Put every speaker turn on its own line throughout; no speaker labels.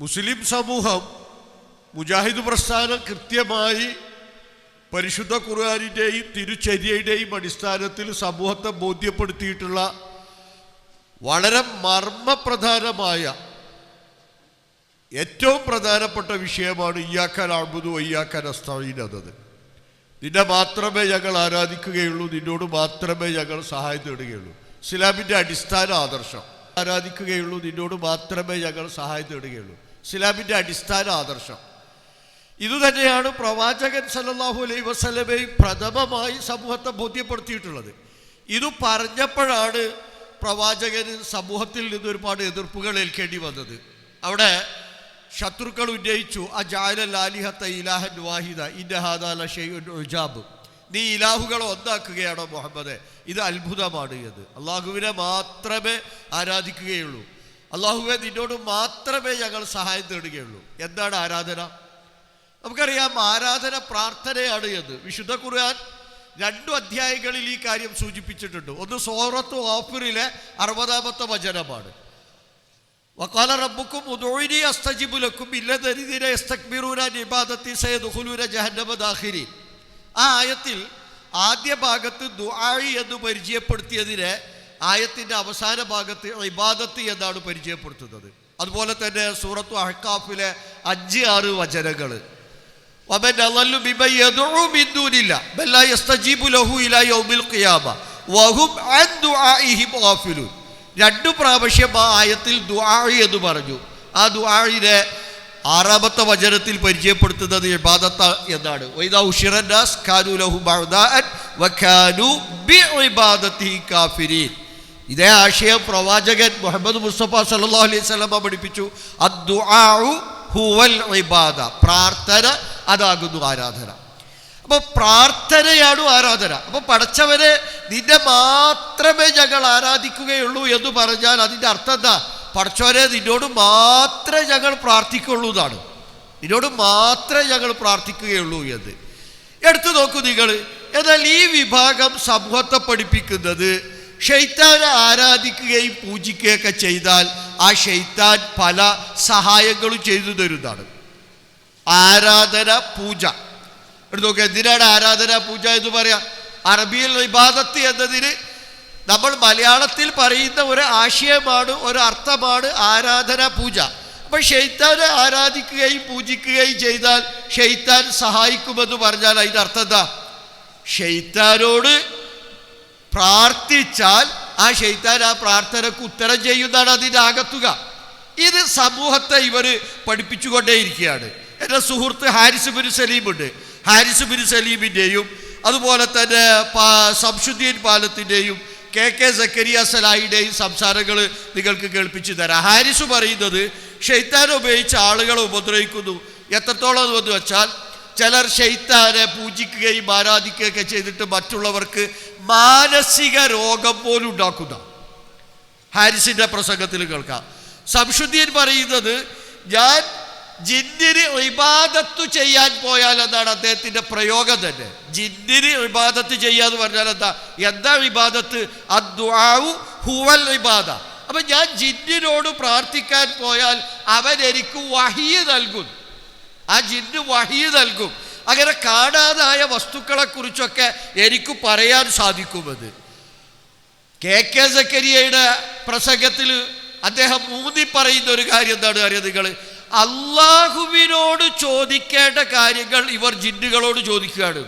മുസ്ലിം സമൂഹം മുജാഹിദ് പ്രസ്ഥാനം കൃത്യമായി പരിശുദ്ധ ഖുർആനിൻ്റെയും തിരുചര്യയുടെയും അടിസ്ഥാനത്തിൽ സമൂഹത്തെ ബോധ്യപ്പെടുത്തിയിട്ടുള്ള വളരെ മർമ്മപ്രധാനമായ ഏറ്റവും പ്രധാനപ്പെട്ട വിഷയമാണ് ഇയ്യാക നഅ്ബുദു വഇയ്യാക നസ്തഈൻ എന്നത്. നിന്നെ മാത്രമേ ഞങ്ങൾ ആരാധിക്കുകയുള്ളൂ, നിന്നോട് മാത്രമേ ഞങ്ങൾ സഹായം തേടുകയുള്ളൂ. ഇസ്ലാമിൻ്റെ അടിസ്ഥാന ആദർശം. ആരാധിക്കുകയുള്ളൂ, നിന്നോട് മാത്രമേ ഞങ്ങൾ സഹായം തേടുകയുള്ളൂ. ഇസ്ലാമിൻ്റെ അടിസ്ഥാന ആദർശം ഇതുതന്നെയാണ് പ്രവാചകൻ സല്ലല്ലാഹു അലൈഹി വസല്ലമയും പ്രഥമമായി സമൂഹത്തെ ബോധ്യപ്പെടുത്തിയിട്ടുള്ളത്. ഇത് പറഞ്ഞപ്പോഴാണ് പ്രവാചകന് സമൂഹത്തിൽ നിന്ന് ഒരുപാട് എതിർപ്പുകൾ ഏൽക്കേണ്ടി വന്നത്. അവിടെ ശത്രുക്കൾ ഉന്നയിച്ചു, അജഅലൽ ആലിഹത ഇലാഹൻ വാഹിദ ഇന്ന ഹാദാ ലശൈഉൻ ഉജാബ്. നീ ഇലാഹുകളെ ഒന്നാക്കുകയാണോ മുഹമ്മദേ? ഇത് അത്ഭുതമാണ് എന്ന്. അള്ളാഹുവിനെ മാത്രമേ ആരാധിക്കുകയുള്ളൂ, അള്ളാഹുവെ നിന്നോട് മാത്രമേ ഞങ്ങൾ സഹായം തേടുകയുള്ളൂ. എന്താണ് ആരാധന? നമുക്കറിയാം, ആരാധന പ്രാർത്ഥനയാണ് എന്ന് വിശുദ്ധ ഖുർആൻ 2 അധ്യായങ്ങളിൽ ഈ കാര്യം സൂചിപ്പിച്ചിട്ടുണ്ട്. ഒന്ന് സൂറത്ത് ഗാഫിറിലെ 60-ാമത്തെ വചനമാണ്. വഖാല റബ്ബുക്കും ഉദ്ഉനി അസ്തജിബ് ലക്കും ഇല്ലദീന യസ്തക്ബിറൂന അൻ ഇബാദത്തി സയദ്ഖുലൂന ജഹന്നമ ദാഖിരീൻ. ആ ആയത്തിൽ ആദ്യ ഭാഗത്ത് ദുആഇ എന്ന് പരിചയപ്പെടുത്തിയതിനെ ആയത്തിൻ്റെ അവസാന ഭാഗത്ത് ഇബാദത്ത് എന്നാണ് പരിചയപ്പെടുത്തുന്നത്. അതുപോലെ തന്നെ സൂറത്തു അഹ്ഖാഫിലെ 5-6 വചനങ്ങൾ വമൻ അളല്ലു മിമ്മൻ യദ്ഉ മിൻ ദൂനില്ലാഹ് ബൽ ലാ യസ്തജീബു ലഹു ഇലാ യൗമിൽ ഖിയാമ വഹും അൻ ദുആഇഹിം ഗാഫിലൂൻ. 2 പ്രാവശ്യം ആ ആയത്തിൽ ദുആഇ എന്ന് പറഞ്ഞു. ആ ദുആഇനെ 6-ാമത്തെ വചനത്തിൽ പരിചയപ്പെടുത്തുന്നത് ഇബാദത്ത എന്നാണ്. വഇദാ ഉശിറന്നാസ് കാനൂ ലഹു ബഅദാഅൻ വകാനൂ ബിഇബാദത്തിഹി കാഫിരീൻ. ഇതേ ആശയം പ്രവാചകൻ മുഹമ്മദ് മുസ്തഫ സല്ലല്ലാഹു അലൈഹി വസല്ലം പഠിപ്പിച്ചു. അദ്ദുആഉ ഹുവൽ ഇബാദ. പ്രാർത്ഥന അതാകുന്നു ആരാധന. അപ്പോൾ പ്രാർത്ഥനയാണ് ആരാധന. അപ്പോൾ പടച്ചവനെ നിന്നെ മാത്രമേ ഞങ്ങൾ ആരാധിക്കുകയുള്ളൂ എന്ന് പറഞ്ഞാൽ അതിൻ്റെ അർത്ഥം എന്താ? പടച്ചവനെ നിന്നോട് മാത്രമേ ഞങ്ങൾ പ്രാർത്ഥിക്കുള്ളൂ എന്നാണ്. നിന്നോട് മാത്രമേ ഞങ്ങൾ പ്രാർത്ഥിക്കുകയുള്ളൂ എന്ന്. എടുത്തു നോക്കൂ നിങ്ങൾ. എന്നാൽ ഈ വിഭാഗം സമൂഹത്തെ പഠിപ്പിക്കുന്നത് ശൈത്താനെ ആരാധിക്കുകയും പൂജിക്കുകയൊക്കെ ചെയ്താൽ ആ ശൈത്താൻ പല സഹായങ്ങളും ചെയ്തു തരുന്നതാണ്. ആരാധന പൂജ എടുത്തു നോക്കുക. എന്തിനാണ് ആരാധന പൂജ എന്ന് പറയാം? അറബിയിൽ ഇബാദത്ത് എന്നതിന് നമ്മൾ മലയാളത്തിൽ പറയുന്ന ഒരു ആശയമാണ്, ഒരു അർത്ഥമാണ് ആരാധന പൂജ. അപ്പം ശൈത്താനെ ആരാധിക്കുകയും പൂജിക്കുകയും ചെയ്താൽ ശൈത്താൻ സഹായിക്കുമെന്ന് പറഞ്ഞാൽ അതിൻ്റെ അർത്ഥം എന്താ? ശൈത്താനോട് പ്രാർത്ഥിച്ചാൽ ആ ശൈത്താൻ ആ പ്രാർത്ഥനക്ക് ഉത്തരം ചെയ്യുന്നതാണ് അതിൻ്റെ ആകത്തുക. ഇത് സമൂഹത്തെ ഇവർ പഠിപ്പിച്ചുകൊണ്ടേയിരിക്കുകയാണ്. എൻ്റെ സുഹൃത്ത് ഹാരിസ് ബിൻ സലീമുണ്ട്. ഹാരിസ് ബിൻ സലീമിൻ്റെയും അതുപോലെ തന്നെ ശംസുദ്ദീൻ പാലത്തിൻ്റെയും കെ സക്കരിയ സലാഹിയുടെയും സംസാരങ്ങൾ നിങ്ങൾക്ക് കേൾപ്പിച്ചു തരാം. ഹാരിസ് പറയുന്നത് ശൈത്താനെ ഉപയോഗിച്ച് ആളുകളെ ഉപദ്രവിക്കുന്നു. എത്രത്തോളം എന്ന് വെച്ചാൽ ചിലർ ശൈത്താനെ പൂജിക്കുകയും ആരാധിക്കുകയൊക്കെ ചെയ്തിട്ട് മറ്റുള്ളവർക്ക് മാനസിക രോഗം പോലും ഉണ്ടാക്കുന്ന ഹാരിസിൻ്റെ പ്രസംഗത്തിൽ കേൾക്കാം. ശംസുദ്ദീൻ പറയുന്നത് ഞാൻ ജിന്നിന് ഇബാദത്ത് ചെയ്യാൻ പോയാൽ എന്നാണ് അദ്ദേഹത്തിൻ്റെ പ്രയോഗം തന്നെ. ജിന്നിന് ഇബാദത്ത് ചെയ്യാന്ന് പറഞ്ഞാൽ എന്താ ഇബാദത്ത്? അദ്ദുആഉ ഹുവൽ ഇബാദ. അപ്പം ഞാൻ ജിന്നിനോട് പ്രാർത്ഥിക്കാൻ പോയാൽ അവൻ എനിക്ക് വഹ്യ് നൽകും. ആ ജിന്ന് വഹ്യ് നൽകും. അങ്ങനെ കാണാതായ വസ്തുക്കളെക്കുറിച്ചൊക്കെ എനിക്ക് പറയാൻ സാധിക്കുമെന്ന്. കെ സക്കരിയയുടെ പ്രസംഗത്തിൽ അദ്ദേഹം ഊന്നി പറയുന്ന ഒരു കാര്യം എന്താണ് അറിയാം നിങ്ങൾ? അള്ളാഹുവിനോട് ചോദിക്കേണ്ട കാര്യങ്ങൾ ഇവർ ജിന്നുകളോട് ചോദിക്കുകയാണ്.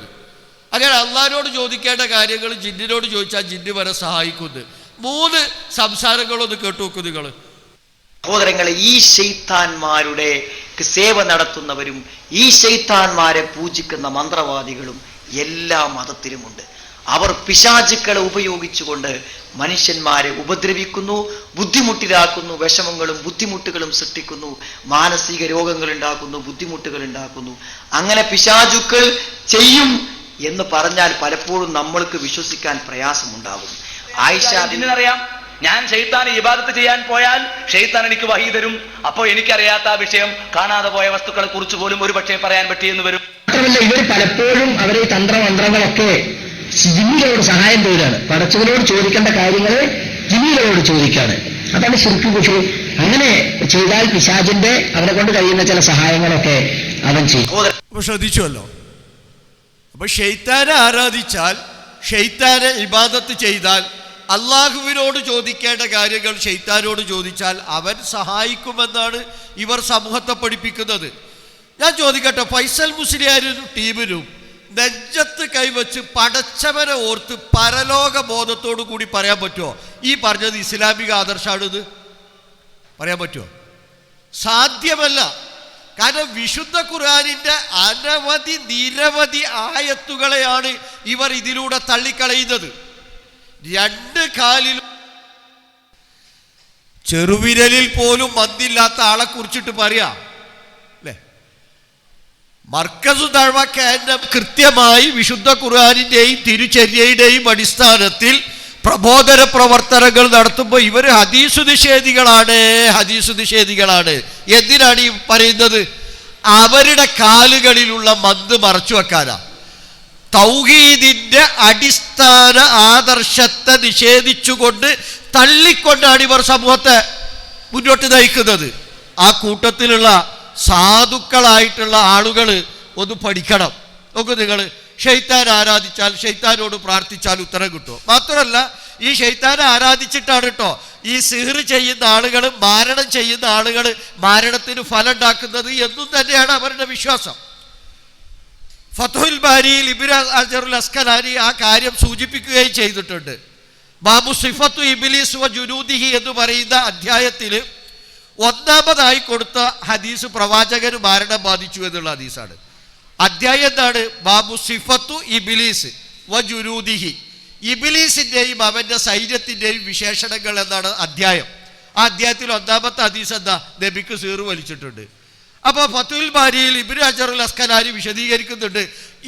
അങ്ങനെ അള്ളാഹിനോട് ചോദിക്കേണ്ട കാര്യങ്ങൾ ജിന്നിനോട് ചോദിച്ചാൽ ജിന്ന് വരെ സഹായിക്കുന്നു. 3 സംസാരങ്ങളൊന്ന് കേട്ടു നോക്കൂ നിങ്ങൾ.
സഹോദരങ്ങളെ, ഈ ശൈത്താന്മാരുടെ സേവ നടത്തുന്നവരും ഈ ശൈത്താന്മാരെ പൂജിക്കുന്ന മന്ത്രവാദികളും എല്ലാ മതത്തിലുമുണ്ട്. അവർ പിശാചുക്കളെ ഉപയോഗിച്ചുകൊണ്ട് മനുഷ്യന്മാരെ ഉപദ്രവിക്കുന്നു, ബുദ്ധിമുട്ടിലാക്കുന്നു, വിഷമങ്ങളും ബുദ്ധിമുട്ടുകളും സൃഷ്ടിക്കുന്നു, മാനസിക രോഗങ്ങൾ ഉണ്ടാക്കുന്നു, ബുദ്ധിമുട്ടുകൾ ഉണ്ടാക്കുന്നു. അങ്ങനെ പിശാചുക്കൾ ചെയ്യും എന്ന് പറഞ്ഞാൽ പലപ്പോഴും നമ്മൾക്ക് വിശ്വസിക്കാൻ പ്രയാസമുണ്ടാകും. ആയിഷ
അറിയാം, ഞാൻ ശൈത്താന് ഇബാദത്ത് ചെയ്യാൻ പോയാൽ ശൈത്താൻ എനിക്ക് വഹി തരും. അപ്പോൾ എനിക്കറിയാത്ത ആ വിഷയം, കാണാതെ പോയ വസ്തുക്കളെ കുറിച്ച് പോലും ഒരു പക്ഷേ പറയാൻ പറ്റിയെന്ന് വരും.
മാത്രമല്ല, ഇവർ പലപ്പോഴും അവരെ തന്ത്രമന്ത്രങ്ങളൊക്കെ ജിന്നുകളോട് സഹായം തേടുകയാണ്. പടച്ചവനോട് ചോദിക്കേണ്ട കാര്യങ്ങൾ ജിന്നുകളോട് ചോദിക്കാണ്. അതാണ് ശിർക്ക് കുഫർ. അങ്ങനെ ചെയ്താൽ പിശാചിന്റെ അവനെ കൊണ്ട് കഴിയുന്ന ചില സഹായങ്ങളൊക്കെ അവൻ ചെയ്യും.
അപ്പൊ ശ്രദ്ധിച്ചുവല്ലോ. അപ്പൊ ഷെയ്ത്താനെ ആരാധിച്ചാൽ, ഷെയ്ത്താനെ ഇബാദത്ത് ചെയ്താൽ, അള്ളാഹുവിനോട് ചോദിക്കേണ്ട കാര്യങ്ങൾ ഷെയ്ത്താനോട് ചോദിച്ചാൽ അവൻ സഹായിക്കുമെന്നാണ് ഇവർ സമൂഹത്തെ പഠിപ്പിക്കുന്നത്. ഞാൻ ചോദിക്കട്ടെ, ഫൈസൽ മുസ്ലിയാരും ടീമിനും നെഞ്ചത്ത് കൈവച്ച് പടച്ചവനെ ഓർത്ത് പരലോക ബോധത്തോടു കൂടി പറയാൻ പറ്റുമോ ഈ പറഞ്ഞത് ഇസ്ലാമിക ആദർശമാണിത്? പറയാൻ പറ്റുമോ? സാധ്യമല്ല. കാരണം വിശുദ്ധ ഖുർആനിന്റെ നിരവധി ആയത്തുകളെയാണ് ഇവർ ഇതിലൂടെ തള്ളിക്കളയുന്നത്. രണ്ട് കാലിലും ചെറുവിരലിൽ പോലും മന്ദില്ലാത്ത ആളെ കുറിച്ചിട്ട് പറയാം അല്ലേ? മർക്കസു ദഅ്വ കേന്ദ്രം കൃത്യമായി വിശുദ്ധ ഖുർആനിന്റെയും തിരുചര്യയുടെയും അടിസ്ഥാനത്തിൽ പ്രബോധന പ്രവർത്തനങ്ങൾ നടത്തുമ്പോൾ ഇവർ ഹദീസ് നിഷേധികളാണ്. എന്തിനാണ് ഈ പറയുന്നത്? അവരുടെ കാലുകളിലുള്ള മന്ത് മറച്ചു വെക്കാനാ. തൗഹീദിന്റെ അടിസ്ഥാന ആദർശത്തെ നിഷേധിച്ചുകൊണ്ട് തള്ളിക്കൊണ്ടാണ് ഇവർ സമൂഹത്തെ മുന്നോട്ട് നയിക്കുന്നത്. ആ കൂട്ടത്തിലുള്ള സാധുക്കളായിട്ടുള്ള ആളുകൾ ഒന്ന് പഠിക്കണം. നോക്കൂ, നിങ്ങൾ ഷെയ്ത്താൻ ആരാധിച്ചാൽ, ഷെയ്ത്താനോട് പ്രാർത്ഥിച്ചാൽ ഉത്തരം കിട്ടും. മാത്രമല്ല, ഈ ഷെയ്ത്താനെ ആരാധിച്ചിട്ടാണ് കേട്ടോ ഈ സിഹ്ർ ചെയ്യുന്ന ആളുകൾ, മാരണം ചെയ്യുന്ന ആളുകൾ മാരണത്തിന് ഫലം ഉണ്ടാക്കുന്നത് എന്നും തന്നെയാണ് അവരുടെ വിശ്വാസം. ഫത്ഹുൽ ബാരിയിൽ ഇബ്നു ഹജറുൽ അസ്കലാനി ആ കാര്യം സൂചിപ്പിക്കുകയും ചെയ്തിട്ടുണ്ട്. ബാബു സിഫത്തു ഇബ്ലീസ് വ ജുനൂദിഹി എന്ന് പറയുന്ന അധ്യായത്തിൽ ഒന്നാമതായി കൊടുത്ത ഹദീസ് പ്രവാചകന് മരണം ബാധിച്ചു എന്നുള്ള ഹദീസാണ്. അധ്യായം എന്താണ്? ബാബു സിഫത്തു ഇബ്ലീസ് വ ജുനൂദിഹി, ഇബ്ലീസിന്റെയും അവന്റെ സൈന്യത്തിന്റെയും വിശേഷണങ്ങൾ എന്നാണ് അധ്യായം. ആ അധ്യായത്തിൽ ഒന്നാമത്തെ ഹദീസ് എന്താ? നബിക്ക് സീറ് വലിച്ചിട്ടുണ്ട്. അപ്പോൾ ഫത്ഹുൽ ബാരിയിൽ ഇബ്നു ഹജറുൽ അസ്കലാനി വിശദീകരിക്കുന്നുണ്ട്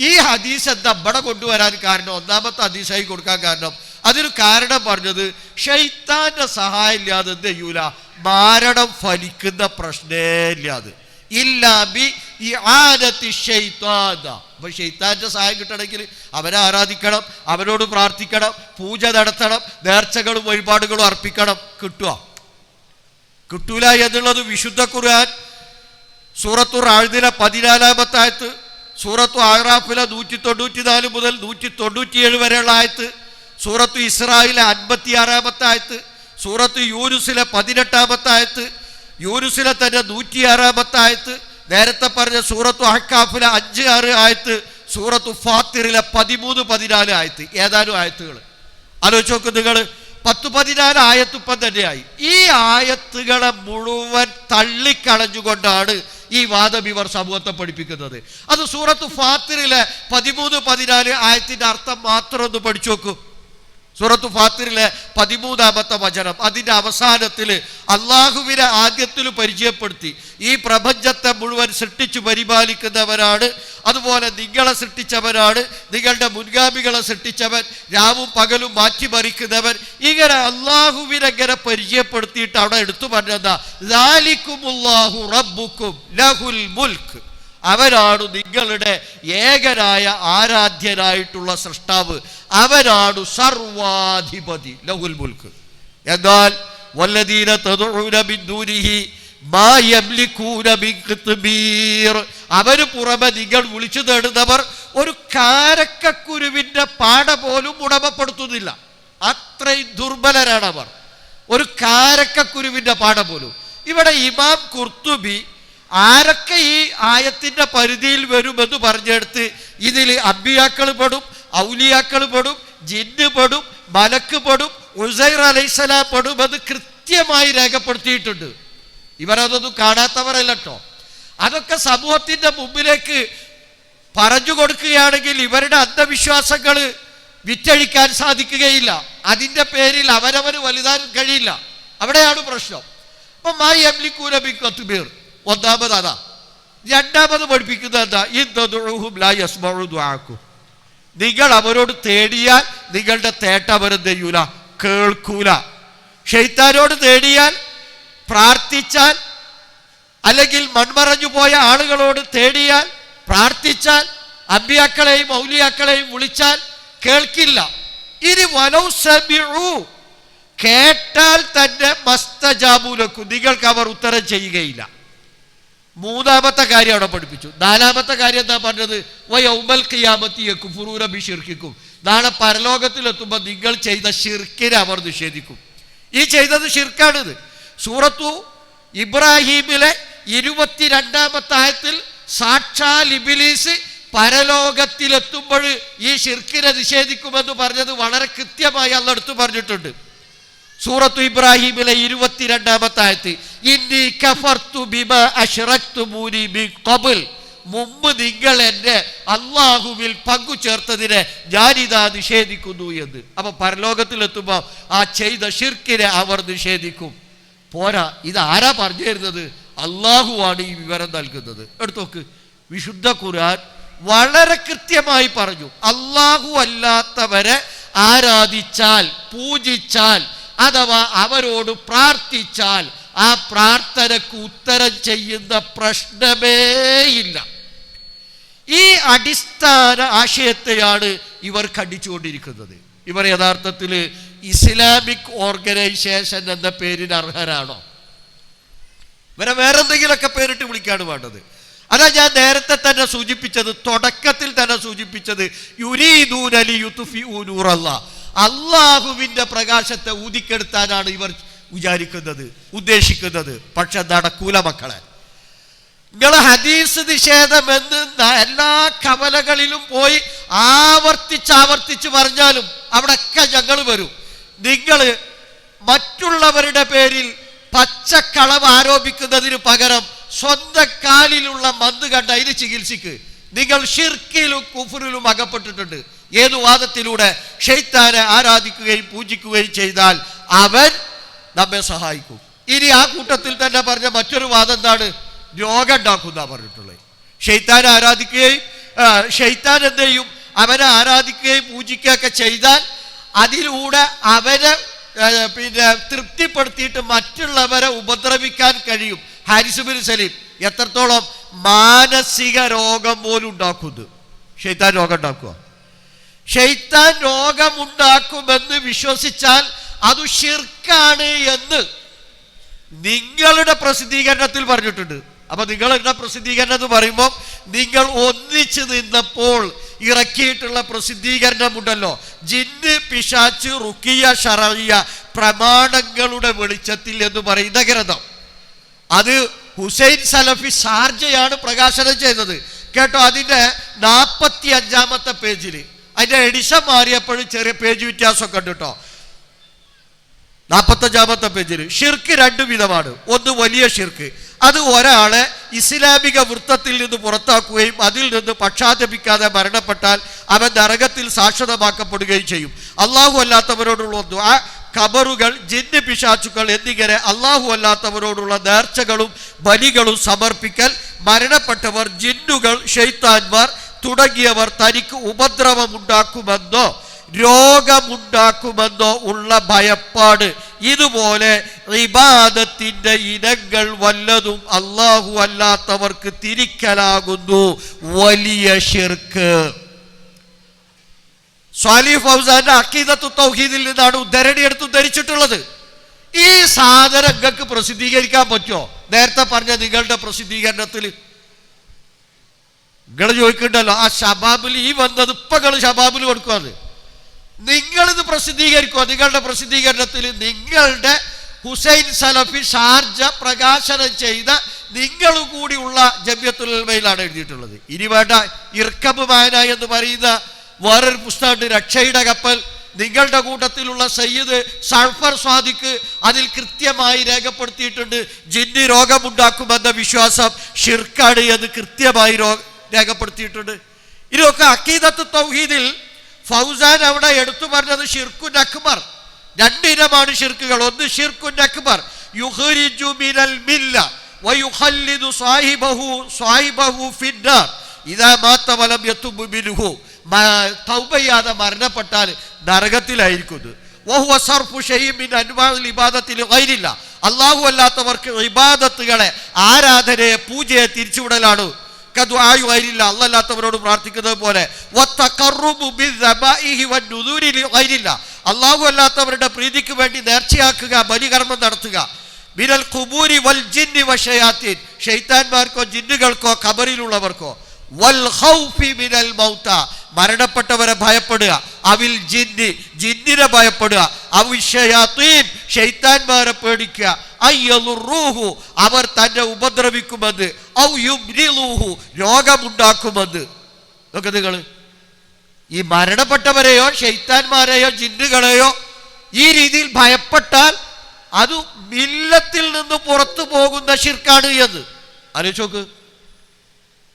ഈ ഹദീസ് എന്താ ഇവിടെ കൊണ്ടുവരാൻ കാരണം, ഒന്നാമത്തെ ഹദീസായി കൊടുക്കാൻ കാരണം. അതിന് കാരണം പറഞ്ഞത് ഷെയ്ത്താന്റെ സഹായം ഇല്ലാതെ എന്ത് ചെയ്യൂല, മാരണം ഫലിക്കുന്ന പ്രശ്നേ ഇല്ലാതെ ഇല്ലാബി ഈ ആനത്തി ഷെയ്ത്താൻ. അപ്പൊ ഷെയ്ത്താന്റെ സഹായം കിട്ടണമെങ്കിൽ അവനെ ആരാധിക്കണം, അവനോട് പ്രാർത്ഥിക്കണം, പൂജ നടത്തണം, നേർച്ചകളും വഴിപാടുകളും അർപ്പിക്കണം. കിട്ടൂല എന്നുള്ളത് വിശുദ്ധ ഖുർആൻ സൂറത്തു റാഅദിലെ 14-ാമത്തെ ആയത്ത്, സൂറത്തു അഅറാഫിലെ 194 മുതൽ 197 വരെയുള്ള ആയത്ത്, സൂറത്തു ഇസ്രായിലെ 56-ാമത്തെ ആയത്ത്, സൂറത്തു യൂനുസിലെ 18-ാമത്തെ ആയത്ത്, യൂനുസിലെ തന്നെ 106-ാമത്തെ ആയത്ത്, നേരത്തെ പറഞ്ഞ സൂറത്തു അഹ്കാഫിലെ 5-6 ആയത്ത്, സൂറത്തു ഫാത്തിറിലെ 13-14 ആയത്ത്. ഏതാനും ആയത്തുകൾ ആലോചിച്ച് നോക്ക് നിങ്ങൾ. 10-14 ആയത്തുപ്പം തന്നെയായി. ഈ ആയത്തുകളെ മുഴുവൻ തള്ളിക്കളഞ്ഞുകൊണ്ടാണ് ഈ വാദം ഇവർ സമൂഹത്തെ പഠിപ്പിക്കുന്നത്. അത് സൂറത്തു ഫാത്തിറിലെ 13-14 ആയത്തിന്റെ അർത്ഥം മാത്രം ഒന്ന് പഠിച്ചു നോക്കൂ. സൂറത്തു ഫാത്തിറിലെ 13-ാമത്തെ വചനം, അതിൻ്റെ അവസാനത്തിൽ അള്ളാഹുവിനെ ആദ്യത്തിൽ പരിചയപ്പെടുത്തി ഈ പ്രപഞ്ചത്തെ മുഴുവൻ സൃഷ്ടിച്ചു പരിപാലിക്കുന്നവരാണ്, അതുപോലെ നിങ്ങളെ സൃഷ്ടിച്ചവനാണ്, നിങ്ങളുടെ മുൻഗാമികളെ സൃഷ്ടിച്ചവൻ, രാവും പകലും മാറ്റിമറിക്കുന്നവൻ. ഇങ്ങനെ അള്ളാഹുവിനെ ഇങ്ങനെ പരിചയപ്പെടുത്തിയിട്ട് അവിടെ എടുത്തു പറഞ്ഞതാ ദാലികുമുല്ലാഹു റബ്ബുക്കും ലഹുൽ മുൽക്ക്, അവനാണ് നിങ്ങളുടെ ഏകനായ ആരാധ്യനായിട്ടുള്ള സൃഷ്ടാവ്, അവനാണ് സർവാധിപതി, ലഹുൽ മുൽക്ക്. എന്നാൽ വല്ലദീന തദഊന മിൻ ദൂനിഹി മാ യംലികൂന മിൻ ഖിത്മീർ, അവന് പുറമെ നിങ്ങൾ വിളിച്ചു തേടുന്നവർ ഒരു കാരക്കക്കുരുവിന്റെ പാട പോലും ഉടമപ്പെടുത്തുന്നില്ല. അത്രയും ദുർബലരാണ് അവർ. ഒരു കാരക്കക്കുരുവിന്റെ പാട പോലും. ഇവിടെ ഇമാം ഖുർത്തുബി ആരൊക്കെ ഈ ആയത്തിന്റെ പരിധിയിൽ വരുമെന്ന് പറഞ്ഞെടുത്ത് ഇതിൽ അമ്പിയാക്കൾ പെടും, ഔലിയാക്കൾ പെടും, ജിന്ന് പെടും, മലക്ക് പെടും, ഉസൈർ അലൈഹിസ്സലാം പെടുമെന്ന് കൃത്യമായി രേഖപ്പെടുത്തിയിട്ടുണ്ട്. ഇവരതൊന്നും കാണാത്തവരല്ല കേട്ടോ. അതൊക്കെ സമൂഹത്തിന്റെ മുമ്പിലേക്ക് പറഞ്ഞു കൊടുക്കുകയാണെങ്കിൽ ഇവരുടെ അന്ധവിശ്വാസങ്ങൾ വിറ്റഴിക്കാൻ സാധിക്കുകയില്ല. അതിൻ്റെ പേരിൽ അവരവന് വലുതാൻ കഴിയില്ല. അവിടെയാണ് പ്രശ്നം. അപ്പം മായി യംലികൂന മിൻ ഖിത്മീർ ഒന്നാമത് അതാ. രണ്ടാമത് പഠിപ്പിക്കുന്നത് എന്താ? ഇദ്ദുഉഹും ലാ യസ്മഉ ദുആക്കും, നിങ്ങൾ അവരോട് തേടിയാൽ നിങ്ങളുടെ തേട്ട അവരെന്ത് ചെയ്യൂല, കേൾക്കൂല. ശൈത്താനോട് തേടിയാൽ, പ്രാർത്ഥിച്ചാൽ, അല്ലെങ്കിൽ മൺമറഞ്ഞു പോയ ആളുകളോട് തേടിയാൽ, പ്രാർത്ഥിച്ചാൽ, അമ്പിയാക്കളെയും ഔലിയാക്കളെയും വിളിച്ചാൽ കേൾക്കില്ല. ഇനി വലൗ സമിഉ, കേട്ടാൽ തന്നെ മസ്തജാബൂലക്കും, നിങ്ങൾക്ക് അവർ ഉത്തരം ചെയ്യുകയില്ല. മൂന്നാമത്തെ കാര്യം അവിടെ പഠിപ്പിച്ചു. നാലാമത്തെ കാര്യം എന്താ പറഞ്ഞത്? വയൗമൽ ഖിയാമത്തി യക്ഫുറൂന ബിശിർക്കിക്കും, നാളെ പരലോകത്തിലെത്തുമ്പോൾ നിങ്ങൾ ചെയ്ത ഷിർക്കിനെ അവർ നിഷേധിക്കും. ഈ ചെയ്തത് ഷിർക്കാണിത്. സൂറത്തു ഇബ്രാഹീമിലെ 22-ാമത്തെ ആയത്തിൽ സാക്ഷാൽ ഇബ്ലീസ് പരലോകത്തിലെത്തുമ്പോൾ ഈ ഷിർക്കിനെ നിഷേധിക്കുമെന്ന് പറഞ്ഞത് വളരെ കൃത്യമായി അള്ളാഹു എടുത്തു പറഞ്ഞിട്ടുണ്ട്. സൂറത്തു ഇബ്രാഹീമിലെ 22-ാമത്തെ ആയത്ത്, ഇന്നി കഫർതു ബിമാ അശ്റക്തുമൂനി മിൻ ഖബ്ൽ, മുമ്പ് നിങ്ങൾ എന്നെ അള്ളാഹുവിൽ പങ്കു ചേർത്തതിനെ ഞാനിതാ നിഷേധിക്കുന്നു എന്ന്. അപ്പൊ പരലോകത്തിലെത്തുമ്പോൾ ആ ചെയ്ത ഷിർക്കിനെ അവർ നിഷേധിക്കും. പോരാ, ഇത് ആരാ പറഞ്ഞു തരുന്നത്? അള്ളാഹുവാണ് ഈ വിവരം നൽകുന്നത്. എടുത്തോക്ക്, വിശുദ്ധ ഖുർആൻ വളരെ കൃത്യമായി പറഞ്ഞു, അള്ളാഹു അല്ലാത്തവരെ ആരാധിച്ചാൽ, പൂജിച്ചാൽ, അഥവാ അവരോട് പ്രാർത്ഥിച്ചാൽ ആ പ്രാർത്ഥനക്ക് ഉത്തരം ചെയ്യുന്ന പ്രശ്നമേയില്ല. ഈ അടിസ്ഥാന ആശയത്തെയാണ് ഇവർ കടിച്ചുകൊണ്ടിരിക്കുന്നത്. ഇവർ യഥാർത്ഥത്തിൽ ഇസ്ലാമിക് ഓർഗനൈസേഷൻ എന്ന പേരിന് അർഹരാണോ? ഇവരെ വേറെന്തെങ്കിലുമൊക്കെ പേരിട്ട് വിളിക്കാണ് വേണ്ടത്. അതാ ഞാൻ നേരത്തെ തന്നെ സൂചിപ്പിച്ചത്, തുടക്കത്തിൽ തന്നെ സൂചിപ്പിച്ചത്, യുരീദൂന ലിയുത്ഫിഉ നൂറല്ലാഹ്, അള്ളാഹുവിൻ്റെ പ്രകാശത്തെ ഊതിക്കെടുത്താനാണ് ഇവർ വിചാരിക്കുന്നത്, ഉദ്ദേശിക്കുന്നത്. പക്ഷെ നടക്കൂല മക്കളെ. നിങ്ങൾ ഹദീസ് നിഷേധമെന്ന് എല്ലാ കവലകളിലും പോയി ആവർത്തിച്ച് പറഞ്ഞാലും അവിടെയൊക്കെ ഞങ്ങൾ വരും. നിങ്ങൾ മറ്റുള്ളവരുടെ പേരിൽ പച്ചക്കളവ് ആരോപിക്കുന്നതിന് പകരം സ്വന്തം കാലിലുള്ള മന്ത് കണ്ട അതിന് ചികിത്സിക്ക്. നിങ്ങൾ ഷിർക്കിലും കുഫറിലും അകപ്പെട്ടിട്ടുണ്ട്. ഏതു വാദത്തിലൂടെ? ശൈത്താനെ ആരാധിക്കുകയും പൂജിക്കുകയും ചെയ്താൽ അവൻ നമ്മെ സഹായിക്കും. ഇനി ആ കൂട്ടത്തിൽ തന്നെ പറഞ്ഞ മറ്റൊരു വാദം എന്താണ്? രോഗം ഉണ്ടാക്കുന്ന പറഞ്ഞിട്ടുള്ളത്. ശൈത്താനെ ആരാധിക്കുകയും ശൈത്താൻ എന്ത് ചെയ്യും? അവനെ ആരാധിക്കുകയും പൂജിക്കുകയൊക്കെ ചെയ്താൽ അതിലൂടെ അവനെ തൃപ്തിപ്പെടുത്തിയിട്ട് മറ്റുള്ളവരെ ഉപദ്രവിക്കാൻ കഴിയും. ഹാരിസ് ബിൻ സലീം എത്രത്തോളം മാനസിക രോഗം പോലും ഉണ്ടാക്കുന്നു. ശൈത്താൻ രോഗം ഉണ്ടാക്കുക. ശൈത്താൻ രോഗമുണ്ടാക്കുമെന്ന് വിശ്വസിച്ചാൽ അത് ഷിർക്കാണ് എന്ന് നിങ്ങളുടെ പ്രസിദ്ധീകരണത്തിൽ പറഞ്ഞിട്ടുണ്ട്. അപ്പൊ നിങ്ങളുടെ പ്രസിദ്ധീകരണം എന്ന് പറയുമ്പോൾ നിങ്ങൾ ഒന്നിച്ച് നിന്നപ്പോൾ ഇറക്കിയിട്ടുള്ള പ്രസിദ്ധീകരണമുണ്ടല്ലോ, ജിന്ന് പിശാച്ച് റുക്കിയ ശറഇയ്യ പ്രമാണങ്ങളുടെ വെളിച്ചത്തിൽ എന്ന് പറയുന്ന ഗ്രന്ഥം, അത് ഹുസൈൻ സലഫി ഷാർജയാണ് പ്രകാശനം ചെയ്തത് കേട്ടോ. അതിൻ്റെ 45-ാമത്തെ പേജിൽ അതിൻ്റെ എഡിഷൻ മാറിയപ്പോഴും ചെറിയ പേജ് വ്യത്യാസമൊക്കെ ഉണ്ട് കേട്ടോ. 45-ാമത്തെ പേജിൽ ഷിർക്ക് 2 വിധമാണ്. ഒന്ന് വലിയ ഷിർക്ക്, അത് ഒരാളെ ഇസ്ലാമിക വൃത്തത്തിൽ നിന്ന് പുറത്താക്കുകയും അതിൽ നിന്ന് പക്ഷാതപിക്കാതെ മരണപ്പെട്ടാൽ അവൻ നരകത്തിൽ ശാശ്വതമാക്കപ്പെടുകയും ചെയ്യും. അള്ളാഹു അല്ലാത്തവരോടുള്ള ദുആ, ഖബറുകൾ, ജിന്ന് പിശാചുക്കൾ എന്നിങ്ങനെ അള്ളാഹു അല്ലാത്തവരോടുള്ള നേർച്ചകളും ബലികളും സമർപ്പിക്കൽ, മരണപ്പെട്ടവർ, ജിന്നുകൾ, ശൈത്താന്മാർ തുടങ്ങിയവർ തനിക്ക് ഉപദ്രവമുണ്ടാക്കുമെന്നോ രോഗമുണ്ടാക്കുമെന്നോ ഉള്ള ഭയപ്പാട്, ഇതുപോലെ ഇബാദത്തിന്റെ ഇനങ്ങൾ വല്ലതും അള്ളാഹു അല്ലാത്തവർക്ക് തിരിക്കലാകുന്നു വലിയ ശിർക്ക്. സ്വാലിഹ് ഫൗസാന്റെ അഖീദത്തു തൗഹീദിൽ നിന്നാണ് ഉദ്ധരണി എടുത്ത് ഉദ്ധരിച്ചിട്ടുള്ളത്. ഈ സാധനം നിങ്ങൾക്ക് പ്രസിദ്ധീകരിക്കാൻ പറ്റുമോ? നേരത്തെ പറഞ്ഞ നിങ്ങളുടെ പ്രസിദ്ധീകരണത്തിൽ നിങ്ങൾ ചോദിക്കണ്ടല്ലോ, ആ ഷബാബിൽ ഈ വന്നത് ഇപ്പൊ നിങ്ങൾ ഷബാബിൽ കൊടുക്കുക, നിങ്ങളിത് പ്രസിദ്ധീകരിക്കുക. നിങ്ങളുടെ പ്രസിദ്ധീകരണത്തിൽ നിങ്ങളുടെ ഹുസൈൻ സലഫി ഷാർജ പ്രകാശനം ചെയ്ത നിങ്ങൾ കൂടിയുള്ള ജമിയത്തുൽ ഉലമയിലാണ് എഴുതിയിട്ടുള്ളത്. ഇനി വേണ്ട, ഇർക്കബ് മാന എന്ന് പറയുന്ന വേറൊരു പുസ്തകമുണ്ട്, രക്ഷയുടെ കപ്പൽ. നിങ്ങളുടെ കൂട്ടത്തിലുള്ള സയ്യിദ് സൾഫർ സ്വാദിഖ് അതിൽ കൃത്യമായി രേഖപ്പെടുത്തിയിട്ടുണ്ട്, ജിന്ന് രോഗമുണ്ടാക്കുമെന്ന വിശ്വാസം ഷിർക്കാണ് എന്ന് കൃത്യമായി രേഖപ്പെടുത്തിയിട്ടുണ്ട്. ഇതൊക്കെ അഖീദത്തു തൗഹീദിൽ ഫൗസാൻ അവിടെ എടുത്തു പറഞ്ഞത് ഷിർക്കുൻ അക്ബർ. 2 ഇനമാണ് ഷിർക്കുകൾ. ഒന്ന് ഷിർക്കുൻ അക്ബർ, യുഖ്രിജു മിനൽ മില്ല വയുഖല്ലിദു സ്വാഹിബഹു ഫിന്നാർ ഇദാ മാത വലം യതുബ് മിൻഹു, തൗബ ചെയ്യാതെ മരണപ്പെട്ടാൽ നരകത്തിലായിരിക്കുന്നത്. വഹുവ സർഫു ശൈഇൻ മിൻ അൻവാഇൽ ഇബാദത്തി ലിഗൈരില്ല, അല്ലാഹു അല്ലാത്തവർക്ക് ഇബാദത്തുകളെ, ആരാധനയെ, പൂജയെ തിരിച്ചുവിടലാണ്. കദുആഇ ഗൈരില്ല, അല്ലാത്തവരോട് പ്രാർത്ഥിക്കുന്നത് പോലെ. വതഖറബു ബിദ്ദബാഇഹി വന്നുദൂരി ലിഗൈരില്ല, അള്ളാഹു അല്ലാത്തവരുടെ പ്രീതിക്ക് വേണ്ടി നേർച്ചയാക്കുക, ബലികർമ്മം നടത്തുക. മിനൽ ഖുബൂരി വൽ ജിന്നി വശയാത്തീൻ, ശൈത്താന്മാർക്കോ ജിന്നുകൾക്കോ ഖബറിലുള്ളവർക്കോ. വൽ ഖൗഫി മിനൽ മൗത, മരണപ്പെട്ടവരെ ഭയപ്പെടുക. അവിൽ ജിന്നി, ജിന്നിനെ ഭയപ്പെടുക. അവിശയാത്തീൻ, ശൈത്താന്മാരെ പേടിക്കുക. അയ്യലുറൂഹു, അവർ തന്നെ ഉപദ്രവിക്കുമെന്ന്. ഔ യുബ്രിലൂഹു, രോഗമുണ്ടാക്കുമെന്ന്. നോക്ക് നിങ്ങൾ, ഈ മരണപ്പെട്ടവരെയോ ശൈത്താന്മാരെയോ ജിന്നുകളെയോ ഈ രീതിയിൽ ഭയപ്പെട്ടാൽ അത് മില്ലത്തിൽ നിന്ന് പുറത്തു പോകുന്ന ശിർക്കാണ് എന്ന് ആലോചിച്ച് നോക്ക്.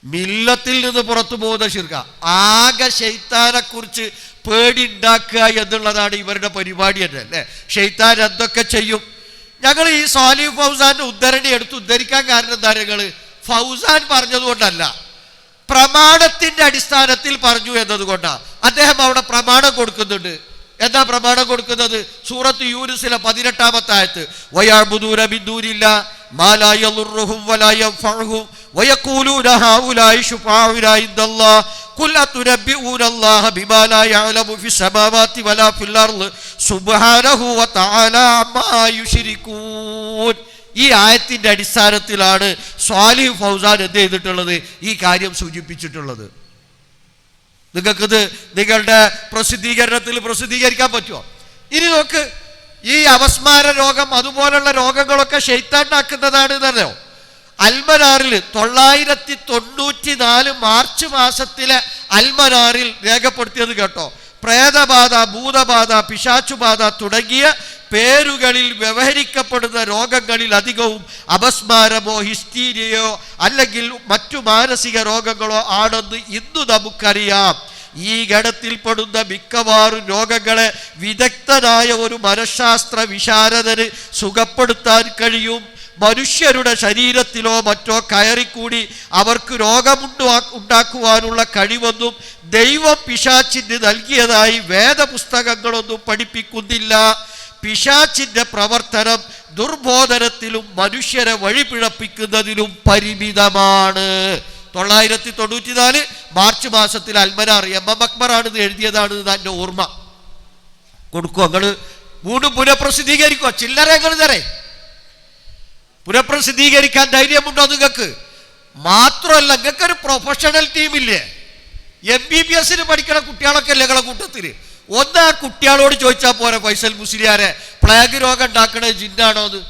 മില്ലത്തിൽ നിന്ന് പുറത്തു പോകുന്ന ശിർക്ക. ആകെ ശൈത്താനെ കുറിച്ച് പേടി ഉണ്ടാക്കുക എന്നുള്ളതാണ് ഇവരുടെ പരിപാടി തന്നെ അല്ലേ. ശൈത്താൻ എന്തൊക്കെ ചെയ്യും? ഞങ്ങൾ ഈ സാലിഹ് ഫൗസാന്റെ ഉദ്ധരണി എടുത്ത് ഉദ്ധരിക്കാൻ കാരണം എന്താ? ഞങ്ങൾ ഫൗസാൻ പറഞ്ഞതുകൊണ്ടല്ല, പ്രമാണത്തിന്റെ അടിസ്ഥാനത്തിൽ പറഞ്ഞു എന്നതുകൊണ്ടാണ്. അദ്ദേഹം അവിടെ പ്രമാണം കൊടുക്കുന്നുണ്ട്. എന്താ പ്രമാണം കൊടുക്കുന്നത്? സൂറത്ത് യൂനുസിലെ 18-ാമത്തെ ആയത്ത്, വയഅ്ബുദൂന മിൻ ദൂനില്ലാഹി മാ ലാ യളുറുഹും വലാ യൻഫഉഹും വയഖൂലൂന ഹൗലാഇ ശുഫാഉനാ ഇൻദല്ലാഹ് ഖുൽ അതുനബ്ബിഊനല്ലാഹ ബിമാ ലാ യഅലമു ഫിസ് സമാവാതി വലാ ഫിൽ അർള് സുബ്ഹാനഹു വ തആല അമ്മാ യുശ്രികൂൻ. ഈ ആയത്തിന്റെ അടിസ്ഥാനത്തിലാണ് സ്വാലിഹ് ഫൗസാൻ എന്ത് ചെയ്തിട്ടുള്ളത്? ഈ കാര്യം സൂചിപ്പിച്ചിട്ടുള്ളത്. നിങ്ങൾക്കിത് നിങ്ങളുടെ പ്രസിദ്ധീകരണത്തിൽ പ്രസിദ്ധീകരിക്കാൻ പറ്റുമോ? ഇനി നോക്ക്, ഈ അപസ്മാര രോഗം അതുപോലുള്ള രോഗങ്ങളൊക്കെ ശൈത്താനാക്കുന്നതാണ് എന്നറിയോ? അൽമനാറിൽ 994 മാർച്ച് മാസത്തിലെ അൽമനാറിൽ രേഖപ്പെടുത്തിയത് കേട്ടോ. പ്രേതബാധ, ഭൂതബാധ, പിശാച്ചുബാധ തുടങ്ങിയ പേരുകളിൽ വ്യവഹരിക്കപ്പെടുന്ന രോഗങ്ങളിൽ അധികവും അപസ്മാരമോ ഹിസ്റ്റീരിയയോ അല്ലെങ്കിൽ മറ്റു മാനസിക രോഗങ്ങളോ ആണെന്ന് ഇന്നു നമുക്കറിയാം. ഈ ഗണത്തിൽപ്പെടുന്ന മിക്കവാറും രോഗങ്ങളെ വിദഗ്ധനായ ഒരു മനഃശാസ്ത്ര വിശാരദന് സുഖപ്പെടുത്താൻ കഴിയും. മനുഷ്യരുടെ ശരീരത്തിലോ മറ്റോ കയറിക്കൂടി അവർക്ക് രോഗമുണ്ടാക്കുവാനുള്ള കഴിവൊന്നും ദൈവം പിശാചിന് നൽകിയതായി വേദപുസ്തകങ്ങളൊന്നും പഠിപ്പിക്കുന്നില്ല. പിശാചിന്റെ പ്രവർത്തനം ദുർബോധനത്തിലും മനുഷ്യരെ വഴിപിഴപ്പിക്കുന്നതിലും പരിമിതമാണ്. 994 മാർച്ച് മാസത്തിൽ അൽമനാർ എം അക്ബറാണ് ഇത് എഴുതിയതാണ് എൻ്റെ ഓർമ്മ. കൊടുക്കുക, നിങ്ങൾ വീണ്ടും പുനഃപ്രസിദ്ധീകരിക്കുക. ചില്ലറ നിങ്ങൾ തരേ പുനഃപ്രസിദ്ധീകരിക്കാൻ ധൈര്യമുണ്ടോ നിങ്ങൾക്ക്? മാത്രമല്ല, നിങ്ങൾക്കൊരു പ്രൊഫഷണൽ ടീമില്ലേ? MBBS പഠിക്കണ കുട്ടികളൊക്കെ അല്ലേ നിങ്ങളെ കൂട്ടത്തിൽ? ഒന്ന് ആ കുട്ടികളോട് ചോദിച്ചാൽ പോരെ, ഫൈസൽ മുസ്ലിയാരെ, പ്ലേഗ് രോഗം ഉണ്ടാക്കണത് ജിന്നാണോ? അത്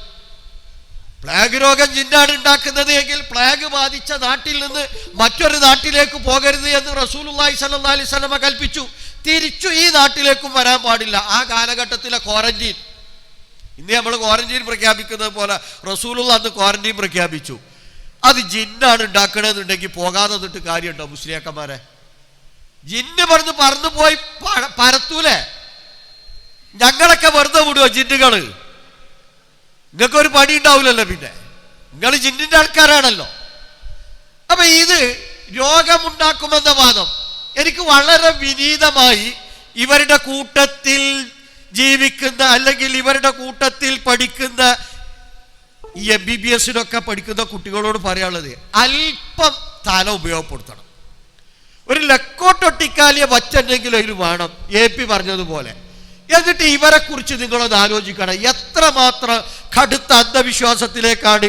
പ്ലേഗ് രോഗം ജിന്നാണ് ഉണ്ടാക്കുന്നത് എങ്കിൽ പ്ലേഗ് ബാധിച്ച നാട്ടിൽ നിന്ന് മറ്റൊരു നാട്ടിലേക്ക് പോകരുത് എന്ന് റസൂലുള്ളാഹി സ്വല്ലല്ലാഹി അലൈഹി വസല്ലമ കൽപ്പിച്ചു. തിരിച്ചു ഈ നാട്ടിലേക്കും വരാൻ പാടില്ല. ആ കാലഘട്ടത്തിലെ ക്വാറന്റീൻ, ഇന്ന് നമ്മൾ ക്വാറന്റീൻ പ്രഖ്യാപിക്കുന്നത് പോലെ റസൂലുള്ള അന്ന് ക്വാറന്റീൻ പ്രഖ്യാപിച്ചു. അത് ജിന്നാണ് ഉണ്ടാക്കണമെന്നുണ്ടെങ്കിൽ പോകാതെ നിന്നിട്ട് കാര്യമുണ്ടോ മുസ്ലിയാക്കന്മാരെ? ജിന്ന് പറന്നു പോയി പരത്തൂലേ? ഞങ്ങളൊക്കെ വെറുതെ വിടുവോ ജിന്നുകള്? നിങ്ങൾക്കൊരു പണി ഉണ്ടാവില്ലല്ലോ. പിന്നെ നിങ്ങൾ ജിന്നിന്റെ ആൾക്കാരാണല്ലോ. അപ്പൊ ഇത് രോഗമുണ്ടാക്കുമെന്ന വാദം എനിക്ക് വളരെ വിനീതമായി ഇവരുടെ കൂട്ടത്തിൽ ജീവിക്കുന്ന അല്ലെങ്കിൽ ഇവരുടെ കൂട്ടത്തിൽ പഠിക്കുന്ന ഈ MBBS-നൊക്കെ പഠിക്കുന്ന കുട്ടികളോട് പറയാനുള്ളത്, അല്പം തല ഉപയോഗപ്പെടുത്തണം. ഒരു ലക്കോട്ടൊട്ടിക്കാലിയ വച്ചെന്തെങ്കിലും അതിന് വേണം, AP പറഞ്ഞതുപോലെ. എന്നിട്ട് ഇവരെ കുറിച്ച് നിങ്ങളൊന്ന് ആലോചിക്കണം. എത്രമാത്രം കടുത്ത അന്ധവിശ്വാസത്തിലേക്കാണ്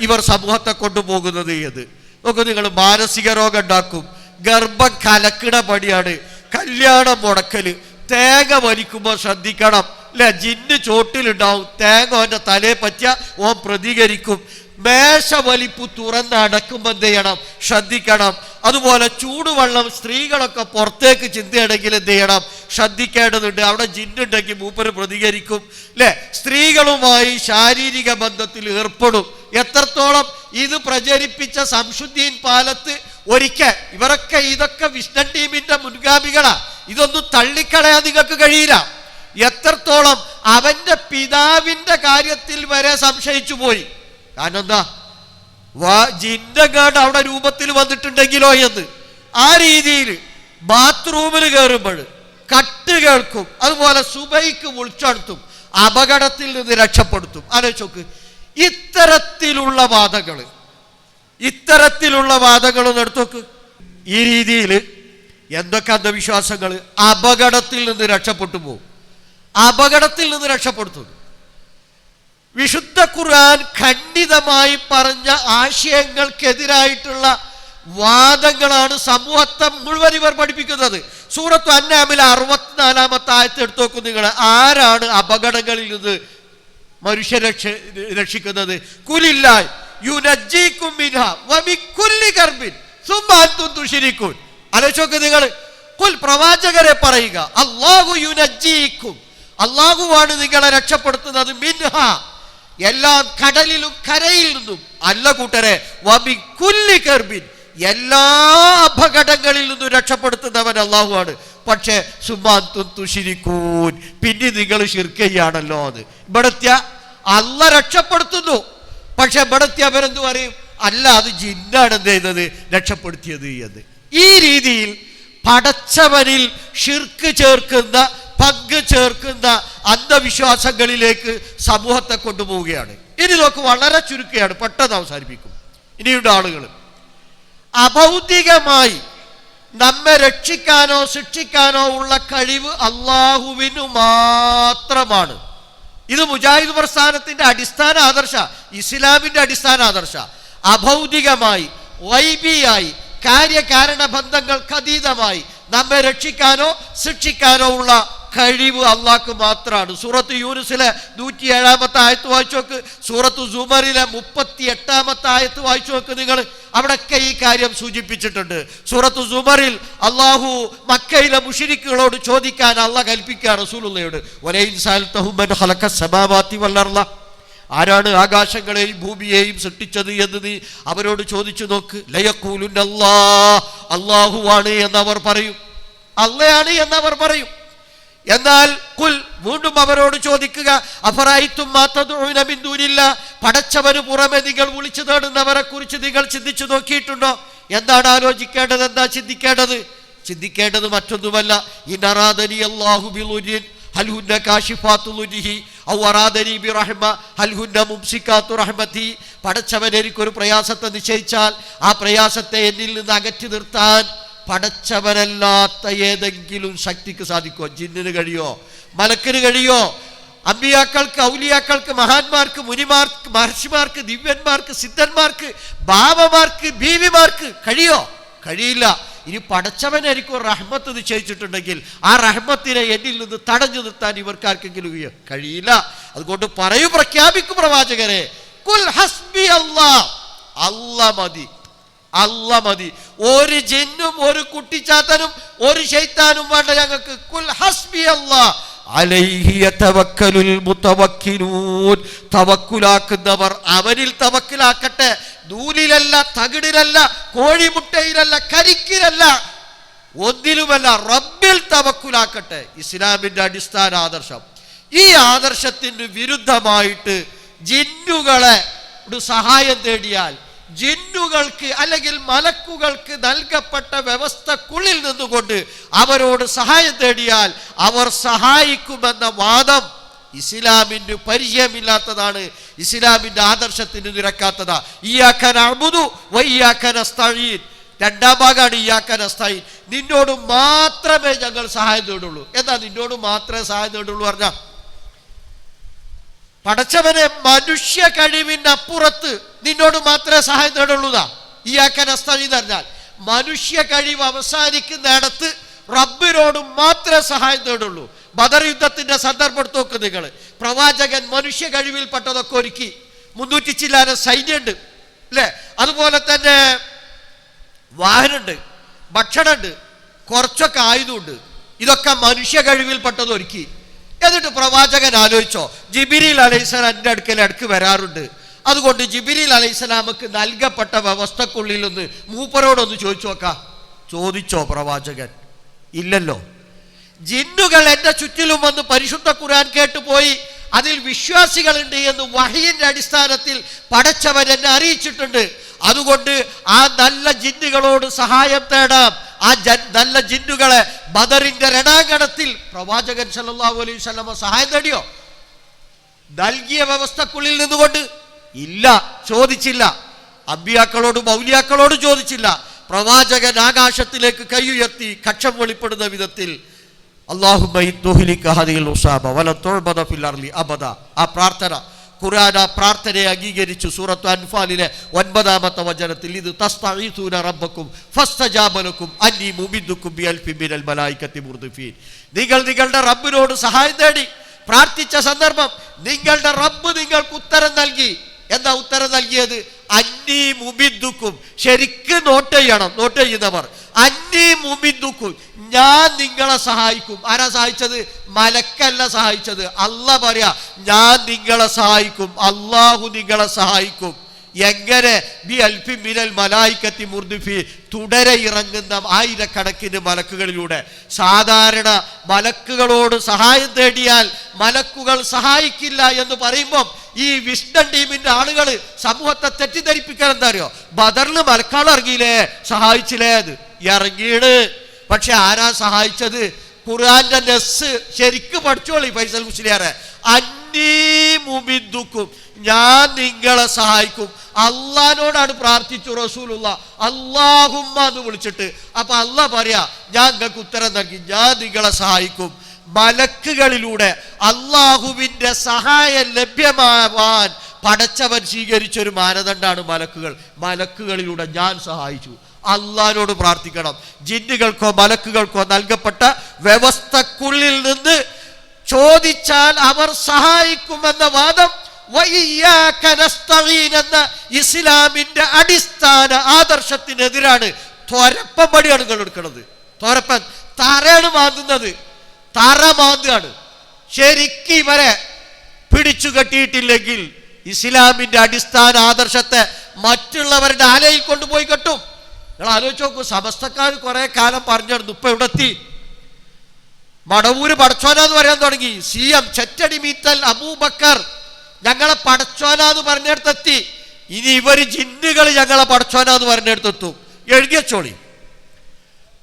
ഇവർ സമൂഹത്തെ കൊണ്ടുപോകുന്നത് എന്ന് നോക്കൂ. നിങ്ങൾ മാനസിക രോഗം ഉണ്ടാക്കും, ഗർഭം കലക്കിട പണിയാണ്, കല്യാണം മുടക്കല്, തേങ്ങ വലിക്കുമ്പോൾ ശ്രദ്ധിക്കണം അല്ലെ? ജിന്ന് ചോട്ടിലുണ്ടാവും, തേങ്ങ ഓൻ്റെ തലയെ പറ്റിയ ഓൻ പ്രതികരിക്കും. മേശ വലിപ്പ് തുറന്നടക്കുമ്പോൾ എന്ത് ചെയ്യണം? ശ്രദ്ധിക്കണം. അതുപോലെ ചൂടുവെള്ളം സ്ത്രീകളൊക്കെ പുറത്തേക്ക് ചിന്തയാണെങ്കിൽ എന്ത് ചെയ്യണം? ശ്രദ്ധിക്കേണ്ടതുണ്ട്. അവിടെ ജിന്നുണ്ടെങ്കിൽ മൂപ്പര് പ്രതികരിക്കും അല്ലെ? സ്ത്രീകളുമായി ശാരീരിക ബന്ധത്തിൽ ഏർപ്പെടും. എത്രത്തോളം ഇത് പ്രചരിപ്പിച്ച സംശുദ്ധീൻ പാലത്ത് ഒരിക്കൽ ഇതൊക്കെ വിഷ്ണൻ ടീമിന്റെ മുൻഗാമികളാ. ഇതൊന്നും തള്ളിക്കളയാൻ നിങ്ങൾക്ക് കഴിയില്ല. എത്രത്തോളം അവന്റെ പിതാവിന്റെ കാര്യത്തിൽ വരെ സംശയിച്ചു പോയി. കാരണം എന്താ? ജിന്നങ്ങാണ്ട് അവിടെ രൂപത്തിൽ വന്നിട്ടുണ്ടെങ്കിലോ എന്ന്. ആ രീതിയിൽ ബാത്റൂമിൽ കയറുമ്പോൾ കട്ട് കേൾക്കും, അതുപോലെ സുബൈക്ക് വിളിച്ചെടുത്തും അപകടത്തിൽ നിന്ന് രക്ഷപ്പെടുത്തും. ആലോചിച്ച് നോക്ക്. ഇത്തരത്തിലുള്ള വാദങ്ങളൊന്നും എടുത്തു നോക്ക്. ഈ രീതിയിൽ എന്തൊക്കെ അന്ധവിശ്വാസങ്ങൾ അപകടത്തിൽ നിന്ന് രക്ഷപ്പെട്ടു പോകും.
അപകടത്തിൽ നിന്ന് രക്ഷപ്പെടുത്തുന്നു. വിശുദ്ധ ഖുർആൻ ഖണ്ഡിതമായി പറഞ്ഞ ആശയങ്ങൾക്കെതിരായിട്ടുള്ള വാദങ്ങളാണ് സമൂഹത്തെ മുഴുവൻ ഇവർ പഠിപ്പിക്കുന്നത്. സൂറത്തു അൻആമിലെ 64-ാമത്തെ ആയത്ത് എടുത്തു നോക്കൂ നിങ്ങൾ. ആരാണ് അപകടങ്ങളിൽ നിന്ന് മനുഷ്യ രക്ഷിക്കുന്നത്? കുലില്ലാഹ് യുനജ്ജീകും മിൻഹാ വമിൻ കുല്ലി കർബിൻ സുമ്മ അൻതും തുശ്രികൂൻ. ആലോചിച്ച് നോക്ക് നിങ്ങൾ. കുൽ, പ്രവാചകരെ പറയുക, അല്ലാഹു യുനജ്ജീകും, അല്ലാഹുവാണ് നിങ്ങളെ രക്ഷപ്പെടുത്തുന്നത്, മിൻഹാ, എല്ലാ കടലിലും കരയിൽ നിന്നും അല്ല കൂട്ടരെ, വമിൻ കുല്ലി കർബിൻ, എല്ലാ അപകടങ്ങളിൽ നിന്നും രക്ഷപ്പെടുത്തുന്നവൻ അല്ലാഹുവാണ്. പക്ഷേ സുമ്മാന്തും തുശ്രികൂൻ, പിന്നെ നിങ്ങൾ ശിർക്ക് ചെയ്യാണല്ലോ. അത് ഇവിടത്യ അല്ല രക്ഷപ്പെടുത്തുന്നു, പക്ഷെ ഇവിടത്യ അവരെന്ത് പറയും? അല്ല, അത് ജിന്നാണ് എന്ത് ചെയ്യുന്നത്, രക്ഷപ്പെടുത്തിയത് എന്ന്. ഈ രീതിയിൽ പടച്ചവനിൽ ശിർക്ക് ചേർക്കുന്ന, പങ്ക് ചേർക്കുന്ന അന്ധവിശ്വാസങ്ങളിലേക്ക് സമൂഹത്തെ കൊണ്ടുപോവുകയാണ്. ഇനി നോക്ക്, വളരെ ചുരുക്കുകയാണ്, പെട്ടെന്ന് അവസാനിപ്പിക്കും. ഇനിയുണ്ട് ആളുകൾ അഭൗതികമായി നമ്മെ രക്ഷിക്കാനോ ശിക്ഷിക്കാനോ ഉള്ള കഴിവ് അള്ളാഹുവിനു മാത്രമാണ്. ഇത് മുജാഹിദ് പ്രസ്ഥാനത്തിന്റെ അടിസ്ഥാന ആദർശ, ഇസ്ലാമിന്റെ അടിസ്ഥാന ആദർശ. അഭൗതികമായി, വൈബിയായി, കാര്യകാരണ ബന്ധങ്ങൾക്ക് അതീതമായി നമ്മെ രക്ഷിക്കാനോ ശിക്ഷിക്കാനോ ഉള്ള കഴിവ് അള്ളാഹ്ക്ക് മാത്രമാണ്. സൂറത്ത് യൂനുസിലെ 107-ാമത്തെ ആയത്ത് വായിച്ചു നോക്ക്. സൂറത്ത് സുമറിലെ 38-ാമത്തെ ആയത്ത് വായിച്ചു നോക്ക് നിങ്ങൾ. അവിടെയൊക്കെ ഈ കാര്യം സൂചിപ്പിച്ചിട്ടുണ്ട്. സൂറത്ത് സുമറിൽ അള്ളാഹു മക്കയിലെ മുശ്രിക്കുകളോട് ചോദിക്കാൻ അള്ളാഹ് കൽപ്പിക്കുക റസൂലുള്ളാഹിയോട്, വലൈൻ സഅൽതഹും മൻ ഖലഖസ് സമാവാതി വൽ അർള, ആരാണ് ആകാശങ്ങളെയും ഭൂമിയെയും സൃഷ്ടിച്ചത് എന്ന് നീ അവരോട് ചോദിച്ചു നോക്ക്. ലയഖൂലുന്ന അല്ലാഹ്, അള്ളാഹുവാണ് എന്നവർ പറയും, അള്ളയാണ് എന്നവർ പറയും. എന്നാൽ കുൽ, വീണ്ടും അവരോട് ചോദിക്കുക, അഫറഅയ്തും മാ തദ്ഉന മിൻ ദൂനില്ലാഹ്, പടച്ചവന് പുറമെ നിങ്ങൾ വിളിച്ചു തേടുന്നവരെ കുറിച്ച് നിങ്ങൾ ചിന്തിച്ചു നോക്കിയിട്ടുണ്ടോ? എന്താണ് ആലോചിക്കേണ്ടത്? എന്താ ചിന്തിക്കേണ്ടത്? ചിന്തിക്കേണ്ടത് മറ്റൊന്നുമല്ല, ഇനറാദനി അല്ലാഹു ബിളുരിൻ ഹൽ ഹുന്ന കാശിഫാത്തു ലുരിഹി ഔ അറാദനി ബിറഹ്മ ഹൽ ഹുന്ന മുംസികാത്തു റഹ്മതി. പടച്ചവൻ എനിക്കൊരു പ്രയാസത്തെ നിശ്ചയിച്ചാൽ ആ പ്രയാസത്തെ എന്നിൽ നിന്ന് അകറ്റി നിർത്താൻ പടച്ചവനല്ലാത്ത ഏതെങ്കിലും ശക്തിക്ക് സാധിക്കുമോ? ജിന്നിന് കഴിയോ? മലക്കിന് കഴിയോ? അമ്പിയാക്കൾക്ക്, ഔലിയാക്കൾക്ക്, മഹാന്മാർക്ക്, മുനിമാർക്ക്, മഹർഷിമാർക്ക്, ദിവ്യന്മാർക്ക്, സിദ്ധന്മാർക്ക്, ബാബമാർക്ക്, ബീവിമാർക്ക് കഴിയോ? കഴിയില്ല. ഇനി പടച്ചവൻ എനിക്ക് റഹ്മത്ത് നിശ്ചയിച്ചിട്ടുണ്ടെങ്കിൽ ആ റഹ്മത്തിനെ എന്നിൽ നിന്ന് തടഞ്ഞു നിർത്താൻ ഇവർക്കാർക്കെങ്കിലും കഴിയില്ല. അതുകൊണ്ട് പറയൂ, പ്രഖ്യാപിക്കും പ്രവാചകരെ, കുൽ ഹസ്ബി അല്ലാഹ്, അല്ലാഹ് മതി, അല്ലാഹ് മതി. ഒരു ജിന്നും ഒരു കുട്ടിച്ചാത്തനും ഒരു ശൈത്താനും വേണ്ട ഞങ്ങൾക്ക്. കുൽ ഹസ്ബി അല്ലാഹ് അലൈഹി യതവക്കലുൽ മുതവക്കിലൂൻ, തവക്കുലാക്കുന്നവർ അവനിൽ തവക്കുലാക്കട്ടെ. നൂലിലല്ല, തകിടിലല്ല, കോഴിമുട്ടയിലല്ല, കരിക്കിലല്ല, ഒന്നിലുമല്ല, റബ്ബിൽ തവക്കുലാക്കട്ടെ. ഇസ്ലാമിന്റെ അടിസ്ഥാന ആദർശം. ഈ ആദർശത്തിന് വിരുദ്ധമായിട്ട് ജിന്നുകളെ സഹായം തേടിയാൽ, ജിന്നുകൾക്ക് അല്ലെങ്കിൽ മലക്കുകൾക്ക് നൽകപ്പെട്ട വ്യവസ്ഥക്കുള്ളിൽ നിന്നുകൊണ്ട് അവരോട് സഹായം തേടിയാൽ അവർ സഹായിക്കുമെന്ന വാദം ഇസ്ലാമിന് പരിചയമില്ലാത്തതാണ്, ഇസ്ലാമിന്റെ ആദർശത്തിന് നിരക്കാത്തതാ. ഇയ്യാക നഅ്ബുദു വ ഇയ്യാക നസ്തഈൻ. രണ്ടാം ഭാഗമാണ് ഇയ്യാക നസ്തഈൻ. നിന്നോട് മാത്രമേ ഞങ്ങൾ സഹായം തേടുള്ളൂ. എന്താ നിന്നോട് മാത്രമേ സഹായം തേടുള്ളൂ പറഞ്ഞാൽ, പടച്ചവനെ മനുഷ്യ കഴിവിനപ്പുറത്ത് നിന്നോട് മാത്രമേ സഹായം തേടുള്ളൂതാ ഇയ്യാക നസ്തഈൻ പറഞ്ഞാൽ. മനുഷ്യ കഴിവ് അവസാനിക്കുന്നിടത്ത് റബ്ബിനോട് മാത്രമേ സഹായം തേടുള്ളൂ. ബദർ യുദ്ധത്തിന്റെ സന്ദർഭം എടുത്ത് നോക്ക് നിങ്ങൾ. പ്രവാചകൻ മനുഷ്യ കഴിവിൽപ്പെട്ടതൊക്കെ ഒരുക്കി. 300 ചില്ലാന സൈന്യമുണ്ട് അല്ലേ, അതുപോലെ തന്നെ വാഹനമുണ്ട്, ഭക്ഷണമുണ്ട്, കുറച്ചൊക്കെ ആയുധമുണ്ട്. ഇതൊക്കെ മനുഷ്യ കഴിവിൽപ്പെട്ടത് ഒരുക്കി. എന്നിട്ട് പ്രവാചകൻ ആലോചിച്ചോ, ജിബ്രീൽ അലൈഹിസ്സലാം എൻ്റെ അടുക്കൽ വരാറുണ്ട്, അതുകൊണ്ട് ജിബ്രീൽ അലൈഹിസ്സലാമക്ക് നൽകപ്പെട്ട വ്യവസ്ഥക്കുള്ളിൽ ഒന്ന് മൂപ്പരോടൊന്ന് ചോദിച്ചു നോക്കാം. ചോദിച്ചോ പ്രവാചകൻ? ഇല്ലല്ലോ. ജിന്നുകൾ എൻ്റെ ചുറ്റിലും വന്ന് പരിശുദ്ധ ഖുർആൻ കേട്ടുപോയി, അതിൽ വിശ്വാസികളുണ്ട് എന്ന് വഹയിന്റെ അടിസ്ഥാനത്തിൽ പടച്ചവൻ എന്നെ അറിയിച്ചിട്ടുണ്ട്. അതുകൊണ്ട് ആ നല്ല ജിന്നുകളോട് സഹായം തേടാം. ആ നല്ല ജിന്നുകളെ ബദറിന്റെ രണാങ്കണത്തിൽ പ്രവാചകൻ സല്ലല്ലാഹു അലൈഹി വസല്ലം സഹായം തേടിയോ? നൽകിയ വ്യവസ്ഥക്കുള്ളിൽ നിന്നുകൊണ്ട് ഇല്ല, ചോദിച്ചില്ല. അമ്പിയാക്കളോടും ഔലിയാക്കളോടും ചോദിച്ചില്ല. പ്രവാചകൻ ആകാശത്തിലേക്ക് കൈയുയർത്തി കക്ഷം വെളിപ്പെടുന്ന വിധത്തിൽ അല്ലാഹുമ്മ ഇദ്ദുഹ്ലിക ഹദിൽ ഉസാബ വല തുഅബദ ഫിൽ അർളി അബദ. ആ പ്രാർത്ഥന ഖുർആൻ ആ പ്രാർത്ഥനയെ അംഗീകരിച്ചു. സൂറത്ത് അൻഫാലിലെ 9-ാമത്തെ വചനത്തിൽ ഇത് തസ്തഈസൂന റബ്ബക്കും ഫസ്തജാബ ലക്കും അന്നി മുമിദ്ദുക്കും ബിഅൽഫി മിനൽ മലായികത്തി മുർദിഫീൻ. നിങ്ങൾ നിങ്ങളുടെ റബ്ബിനോട് സഹായം തേടി പ്രാർത്ഥിച്ച സന്ദർഭം നിങ്ങളുടെ റബ്ബ് നിങ്ങൾക്ക് ഉത്തരം നൽകി. എന്താ ഉത്തരം നൽകിയത്? അന്നി മുമിദ്ദുക്കും. ശരിക്ക് നോട്ട് ചെയ്യണം, നോട്ട് ചെയ്യുന്നവർ. അന്നി മുമിദ്ദുക്കും, ഞാൻ നിങ്ങളെ സഹായിക്കും. ആരാ സഹായിച്ചത്? മലക്കല്ല സഹായിച്ചത്. അല്ലാഹ് പറയാ ഞാൻ നിങ്ങളെ സഹായിക്കും, അല്ലാഹു നിങ്ങളെ സഹായിക്കും. എങ്ങനെ? ബി അൽഫി മിനൽ മലായികത്തി മുർദിഫി, തുടരെ ഇറങ്ങുന്ന ആയിരക്കണക്കിന് മലക്കുകളിലൂടെ. സാധാരണ മലക്കുകളോട് സഹായം തേടിയാൽ മലക്കുകൾ സഹായിക്കില്ല എന്ന് പറയുമ്പം ഈ വിഷ്ണു ടീമിന്റെ ആളുകൾ സമൂഹത്തെ തെറ്റിദ്ധരിപ്പിക്കാൻ എന്താ അറിയോ? ബദറിൽ മലക്കാൾ ഇറങ്ങിയില്ലേ, സഹായിച്ചില്ലേ? അത് ഇറങ്ങിയാണ്. പക്ഷെ ആരാ സഹായിച്ചത്? ഖുർആന്റെ നെസ് ശരിക്കും പഠിച്ചോളി ഫൈസൽ മുസ്ലിയാറെ. അന്നീ മുമിദ്ദുക്കും, ഞാൻ നിങ്ങളെ സഹായിക്കും. അള്ളാഹിനോടാണ് പ്രാർത്ഥിച്ചു റസൂലുള്ള, അല്ലാഹുമ്മ എന്ന് വിളിച്ചിട്ട്. അപ്പൊ അള്ളാഹ് പറയാ ഞാൻ നിങ്ങൾക്ക് ഉത്തരം നൽകി, ഞാൻ നിങ്ങളെ സഹായിക്കും. മലക്കുകളിലൂടെ അള്ളാഹുവിന്റെ സഹായം ലഭ്യമാവാൻ പടച്ചവൻ സ്വീകരിച്ചൊരു മാനദണ്ഡാണ് മലക്കുകൾ. മലക്കുകളിലൂടെ ഞാൻ സഹായിച്ചു. അള്ളാഹിനോട് പ്രാർത്ഥിക്കണം. ജിന്നുകൾക്കോ മലക്കുകൾക്കോ നൽകപ്പെട്ട വ്യവസ്ഥക്കുള്ളിൽ നിന്ന് ചോദിച്ചാൽ അവർ സഹായിക്കുമെന്ന വാദം വഇയ്യാക നസ്തഈൻ എന്ന ഇസ്ലാമിന്റെ അടിസ്ഥാന ആദർശത്തിനെതിരാണ്. ത്വരപ്പം പടിയാണ് നിങ്ങൾ എടുക്കുന്നത്. ത്വരപ്പൻ തറയാണ് മാന്തുന്നത്, തറ മാന്താണ്. ശരിക്കും ഇവരെ പിടിച്ചു കെട്ടിയിട്ടില്ലെങ്കിൽ ഇസ്ലാമിന്റെ അടിസ്ഥാന ആദർശത്തെ മറ്റുള്ളവരുടെ ആലയിൽ കൊണ്ടുപോയി കെട്ടും. നിങ്ങൾ ആലോചിച്ച് നോക്കൂ. സമസ്തക്കാർ കുറെ കാലം പറഞ്ഞിരുന്നു, ഇപ്പൊ ഇവിടെ എത്തി. മടവൂര് പടച്ചോനാന്ന് പറയാൻ തുടങ്ങി. CM ചെറ്റടി മീത്തൽ അബൂബക്കർ ഞങ്ങളെ പടച്ചോനാന്ന് പറഞ്ഞെടുത്തെത്തി. ഇനി ഇവര് ജിന്നുകൾ ഞങ്ങളെ പടച്ചോനാന്ന് പറഞ്ഞെടുത്തെത്തും. എഴുതിയച്ചോളി.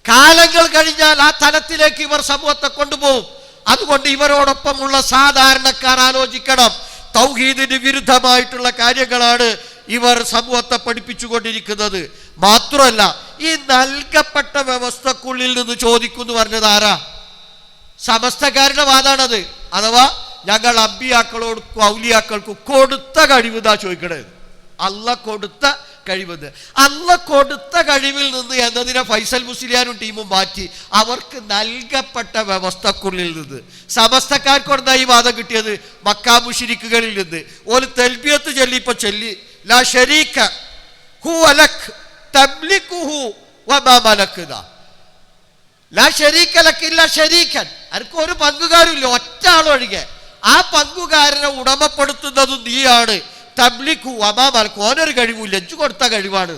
കാലങ്ങൾ കഴിഞ്ഞാൽ ആ തലത്തിലേക്ക് ഇവർ സമൂഹത്തെ കൊണ്ടുപോകും. അതുകൊണ്ട് ഇവരോടൊപ്പമുള്ള സാധാരണക്കാർ ആലോചിക്കണം. തൗഹീദിന് വിരുദ്ധമായിട്ടുള്ള കാര്യങ്ങളാണ് ഇവർ സമൂഹത്തെ പഠിപ്പിച്ചുകൊണ്ടിരിക്കുന്നത്. മാത്രമല്ല ഈ നൽകപ്പെട്ട വ്യവസ്ഥക്കുള്ളിൽ നിന്ന് ചോദിക്കുന്നു പറഞ്ഞത് ആരാ? സമസ്തക്കാരുടെ വാദാണത്. അഥവാ ഞങ്ങൾ അമ്പിയാക്കളോട് ഔലിയാക്കൾക്കും കൊടുത്ത കഴിവുതാ ചോദിക്കണേ. അല്ല കൊടുത്ത കഴിവെന്ന്. അല്ല കൊടുത്ത കഴിവിൽ നിന്ന് എന്നതിനെ ഫൈസൽ മുസ്ലിയാരും ടീമും മാറ്റി അവർക്ക് നൽകപ്പെട്ട വ്യവസ്ഥക്കുള്ളിൽ നിന്ന്. സമസ്തക്കാർക്കൊണ്ടാ ഈ വാദം കിട്ടിയത്? മക്കാ മുശ്രിക്കുകളിൽ നിന്ന്. ഒരു തൽബിയത്ത് ചൊല്ലിപ്പോ ചൊല്ലി ലാ ശരീക ഹുവ ലക് തംലികുഹു വമാ മലക്ന. ലാ ശരീക ലക് ഇല്ല ശരീകൻ. അനക്ക് ഒരു പങ്കുകാരില്ല, ഒറ്റ ആളൊഴികെ. ആ പങ്കുകാരനെ ഉടമപ്പെടുത്തുന്നതും നീയാണ്. തബ്ലിഖു വമാ മലക്. ഓനൊരു കഴിവില്ല, ഇജ്ജ് കൊടുത്ത കഴിവാണ്.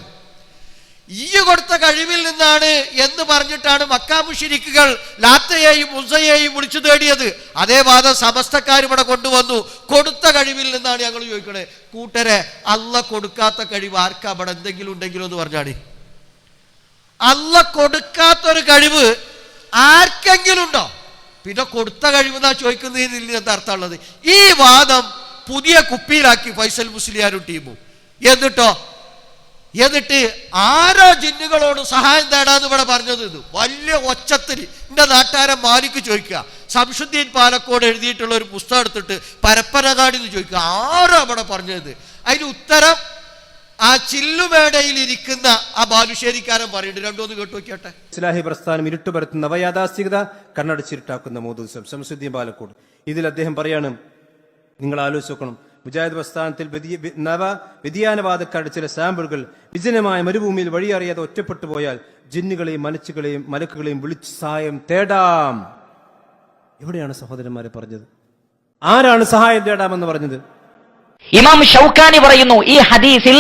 ഈ കൊടുത്ത കഴിവിൽ നിന്നാണ് എന്ന് പറഞ്ഞിട്ടാണ് മക്കാ മുശ്രിക്കുകൾ ലാത്തയെയും ഉസ്സയെയും വിളിച്ചു തേടിയത്. അതേ വാദം സമസ്തക്കാർ ഇവിടെ കൊണ്ടുവന്നു. കൊടുത്ത കഴിവിൽ നിന്നാണ് ഞങ്ങൾ ചോദിക്കണേ. കൂട്ടരെ, അല്ല കൊടുക്കാത്ത കഴിവ് ആർക്കാ ഇവിടെ എന്തെങ്കിലും ഉണ്ടെങ്കിലും എന്ന് പറഞ്ഞാണ്. അല്ല കൊടുക്കാത്തൊരു കഴിവ് ആർക്കെങ്കിലും ഉണ്ടോ? പിന്നെ കൊടുത്ത കഴിവ് എന്നാ ചോദിക്കുന്നതിൽ എന്താ അർത്ഥമുള്ളത്? ഈ വാദം പുതിയ കുപ്പിയിലാക്കി ഫൈസൽ മുസ്ലിയാരും ടീമും. എന്നിട്ട് ആരോ ജിന്നുകളോട് സഹായം തേടാന്ന് ഇവിടെ പറഞ്ഞത്. ഇത് വലിയ ഒച്ചത്തിൽ എന്റെ നാട്ടുകാരൻ മാലിക്ക് ചോദിക്കുക. ശംസുദ്ദീൻ പാലക്കോട് എഴുതിയിട്ടുള്ള ഒരു പുസ്തകം എടുത്തിട്ട് പരപ്പനങ്ങാടി എന്ന് ചോദിക്കുക, ആരോ അവിടെ പറഞ്ഞത്? അതിന് ഉത്തരം ആ ചില്ലുമേടയിൽ ഇരിക്കുന്ന ആ ബാലുശ്ശേരിക്കാരൻ പറയുന്നുണ്ട്. രണ്ടോന്ന് കേട്ടു നോക്കിയാട്ടെ.
ഇസ്ലാഹി പ്രസ്ഥാനം ഇരുട്ടുപരത്തുന്ന നവയാഥാസ്ഥികത, കണ്ണടച്ചിരുട്ടാക്കുന്ന മോദൂസം. ശംസുദ്ദീൻ പാലക്കോട്. ഇതിൽ അദ്ദേഹം പറയാണ്, നിങ്ങൾ ആലോചിച്ച് നോക്കണം, മുജാഹിദ് പ്രസ്ഥാനത്തിൽ വ്യതിയാനവാദക്കാരുടെ ചില സാമ്പിളുകൾ വിജനമായ മരുഭൂമിയിൽ വഴിയറിയാതെ ഒറ്റപ്പെട്ടു പോയാൽ ജിന്നുകളെയും മലക്കുകളെയും വിളിച്ച് സഹായം തേടാം. എവിടെയാണ് സഹോദരന്മാരെ പറഞ്ഞത്? ആരാണ് സഹായം തേടാമെന്ന് പറഞ്ഞത്?
ഇമാം ഷൗക്കാനി പറയുന്നു, ഈ ഹദീസിൽ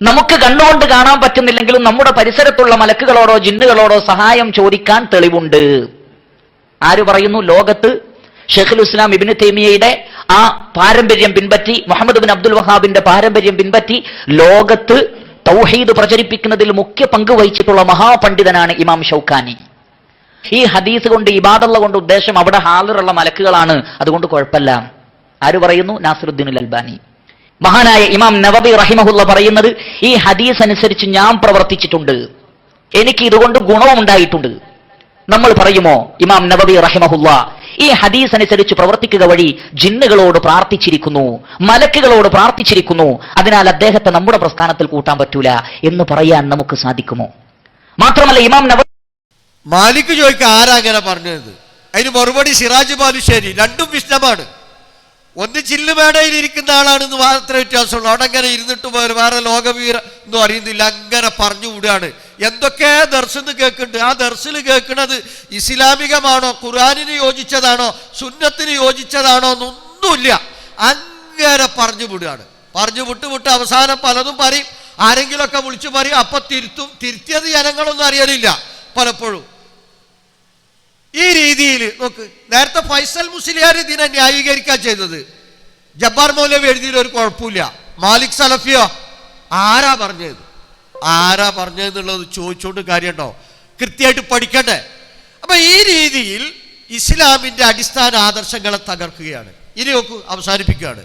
നമുക്ക് കണ്ണുകൊണ്ട് കാണാൻ പറ്റുന്നില്ലെങ്കിലും നമ്മുടെ പരിസരത്തുള്ള മലക്കുകളോടോ ജിന്നുകളോടോ സഹായം ചോദിക്കാൻ തെളിവുണ്ട്. ആര് പറയുന്നു? ലോകത്ത് ഷെയ്ഖുൽ ഇസ്ലാം ഇബ്നു തൈമിയയുടെ ആ പാരമ്പര്യം പിൻപറ്റി, മുഹമ്മദ് ബിൻ അബ്ദുൽ വഹാബിന്റെ പാരമ്പര്യം പിൻപറ്റി ലോകത്ത് തൗഹീദ് പ്രചരിപ്പിക്കുന്നതിൽ മുഖ്യ പങ്ക് വഹിച്ചിട്ടുള്ള മഹാപണ്ഡിതനാണ് ഇമാം ഷൗക്കാനി. ഈ ഹദീസ് കൊണ്ട് ഇബാദള്ള കൊണ്ട് ഉദ്ദേശം അവിടെ ഹാളിറുള്ള മലക്കുകളാണ്, അതുകൊണ്ട് കുഴപ്പമില്ല. ആര് പറയുന്നു? നാസിറുദ്ദീൻ അൽബാനി. മഹാനായ ഇമാം നവവി റഹിമഹുല്ല പറയുന്നത്, ഈ ഹദീസ് അനുസരിച്ച് ഞാൻ പ്രവർത്തിച്ചിട്ടുണ്ട്, എനിക്ക് ഇതുകൊണ്ട് ഗുണവും ഉണ്ടായിട്ടുണ്ട്. നമ്മൾ പറയുമോ ഇമാം നബവി റഹിമഹുല്ല ഈ ഹദീസ് അനുസരിച്ച് പ്രവർത്തിക്കുക വഴി ജിന്നുകളോട് പ്രാർത്ഥിച്ചിരിക്കുന്നു, മലക്കുകളോട് പ്രാർത്ഥിച്ചിരിക്കുന്നു, അതിനാൽ അദ്ദേഹത്തെ നമ്മുടെ പ്രസ്ഥാനത്തിൽ കൂട്ടാൻ പറ്റൂല എന്ന് പറയാൻ നമുക്ക് സാധിക്കുമോ? മാത്രമല്ല ഇമാം നബവി
മാലിക് ചോദിക്കുക ആരാ അങ്ങനെ പറഞ്ഞത്? അതിന് മറുപടി സിറാജ് ബാലുശ്ശേരി. രണ്ടും വിഷ്ണമാണ്. ഒന്ന് ചില്ലുമേടയിൽ ഇരിക്കുന്ന ആളാണെന്ന് മാത്രമേ വ്യത്യാസമുള്ളൂ. അവിടെ അങ്ങനെ ഇരുന്നിട്ട് വേറെ ലോകവീര ഒന്നും അറിയുന്നില്ല, അങ്ങനെ പറഞ്ഞു വിടുകയാണ്. എന്തൊക്കെ ദർശന് കേൾക്കുന്നുണ്ട്. ആ ദർശന് കേൾക്കുന്നത് ഇസ്ലാമികമാണോ, ഖുർആനിന് യോജിച്ചതാണോ, സുന്നത്തിന് യോജിച്ചതാണോ എന്നൊന്നുമില്ല. അങ്ങനെ പറഞ്ഞു വിടുകയാണ്. പറഞ്ഞു വിട്ട് അവസാനം പലതും പറയും. ആരെങ്കിലുമൊക്കെ വിളിച്ചു പറയും, അപ്പൊ തിരുത്തിയത് ജനങ്ങളൊന്നും അറിയലില്ല പലപ്പോഴും. ഈ രീതിയിൽ നോക്ക്, നേരത്തെ ഫൈസൽ മുസ്ലിയാർ ഇതിനെ ന്യായീകരിക്കാൻ ചെയ്തത്. ജബ്ബാർ മൗലവി എഴുതിയിൽ ഒരു കുഴപ്പമില്ല. മാലിക് സലഫിയോ ആരാ പറഞ്ഞതെന്നുള്ളത് ചോദിച്ചോണ്ട് കാര്യമുണ്ടോ? കൃത്യമായിട്ട് പഠിക്കട്ടെ. അപ്പൊ ഈ രീതിയിൽ ഇസ്ലാമിന്റെ അടിസ്ഥാന ആദർശങ്ങളെ തകർക്കുകയാണ്. ഇനി നോക്കൂ, അവസാനിപ്പിക്കുകയാണ്.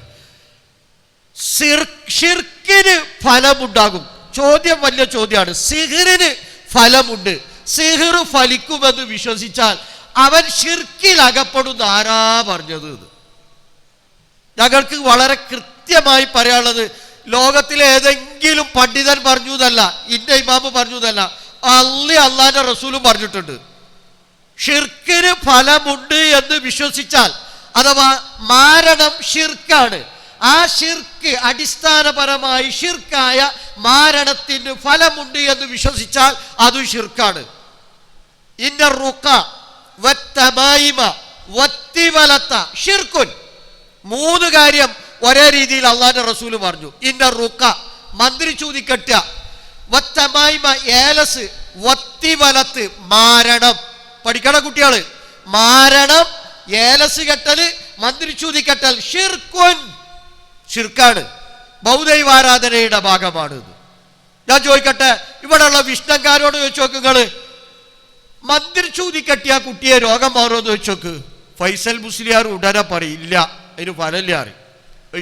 ഷിർക്കിന് ഫലമുണ്ടാകും. ചോദ്യം വലിയ ചോദ്യമാണ്. സിഹിറിന് ഫലമുണ്ട്. സിഹിർ ഫലിക്കുമെന്ന് വിശ്വസിച്ചാൽ അവൻ ഷിർക്കിൽ അകപ്പെടുന്ന ആരാ പറഞ്ഞത്? ഞങ്ങൾക്ക് വളരെ കൃത്യമായി പറയാനുള്ളത്, ലോകത്തിലെ ഏതെങ്കിലും പണ്ഡിതൻ പറഞ്ഞു എന്നല്ല, ഇന്ന ഇമാമ് പറഞ്ഞു എന്നല്ല, അള്ളാന്റെ റസൂലും പറഞ്ഞിട്ടുണ്ട്. ഷിർക്കിന് ഫലമുണ്ട് എന്ന് വിശ്വസിച്ചാൽ, അഥവാ മാരണം ഷിർക്കാണ്, ആ ഷിർക്ക് അടിസ്ഥാനപരമായി ഷിർക്കായ മാരണത്തിന് ഫലമുണ്ട് എന്ന് വിശ്വസിച്ചാൽ അതും ഷിർക്കാണ്. ഇന്ന റുഖ വത്തമായിമ വത്തിവലത്ത ഷിർക്കുൻ. മൂന്ന് കാര്യം ഒരേ രീതിയിൽ അള്ളാന്റെ റസൂല് പറഞ്ഞു. ഇന്ന റുഖ മന്ത്രി ചൂതിക്കെട്ടുക, വത്തമായിമ ഏലസ്, വത്തിവലത്ത് മാരണം. പഠിക്കണ കുട്ടികള്, മാരണം, ഏലസ് കെട്ടല്, മന്ത്രി ചൂതിക്കെട്ടൽ ഷിർക്കുൻ, ഷിർക്കാണ്, ബൗദ്ധൈവാരാധനയുടെ ഭാഗമാണ്. ഞാൻ ചോദിക്കട്ടെ, ഇവിടെയുള്ള വിഷ്ണങ്കാരോട് ചോദിച്ചു നോക്ക്, നിങ്ങള് മന്ത്രി ചൂതി കെട്ടിയ കുട്ടിയെ രോഗം മാറുമെന്ന് വെച്ചോക്ക്. ഫൈസൽ മുസ്ലിയാർ ഉടനെ പറയില്ല, അതിന് ഫലമില്ല അറിയും,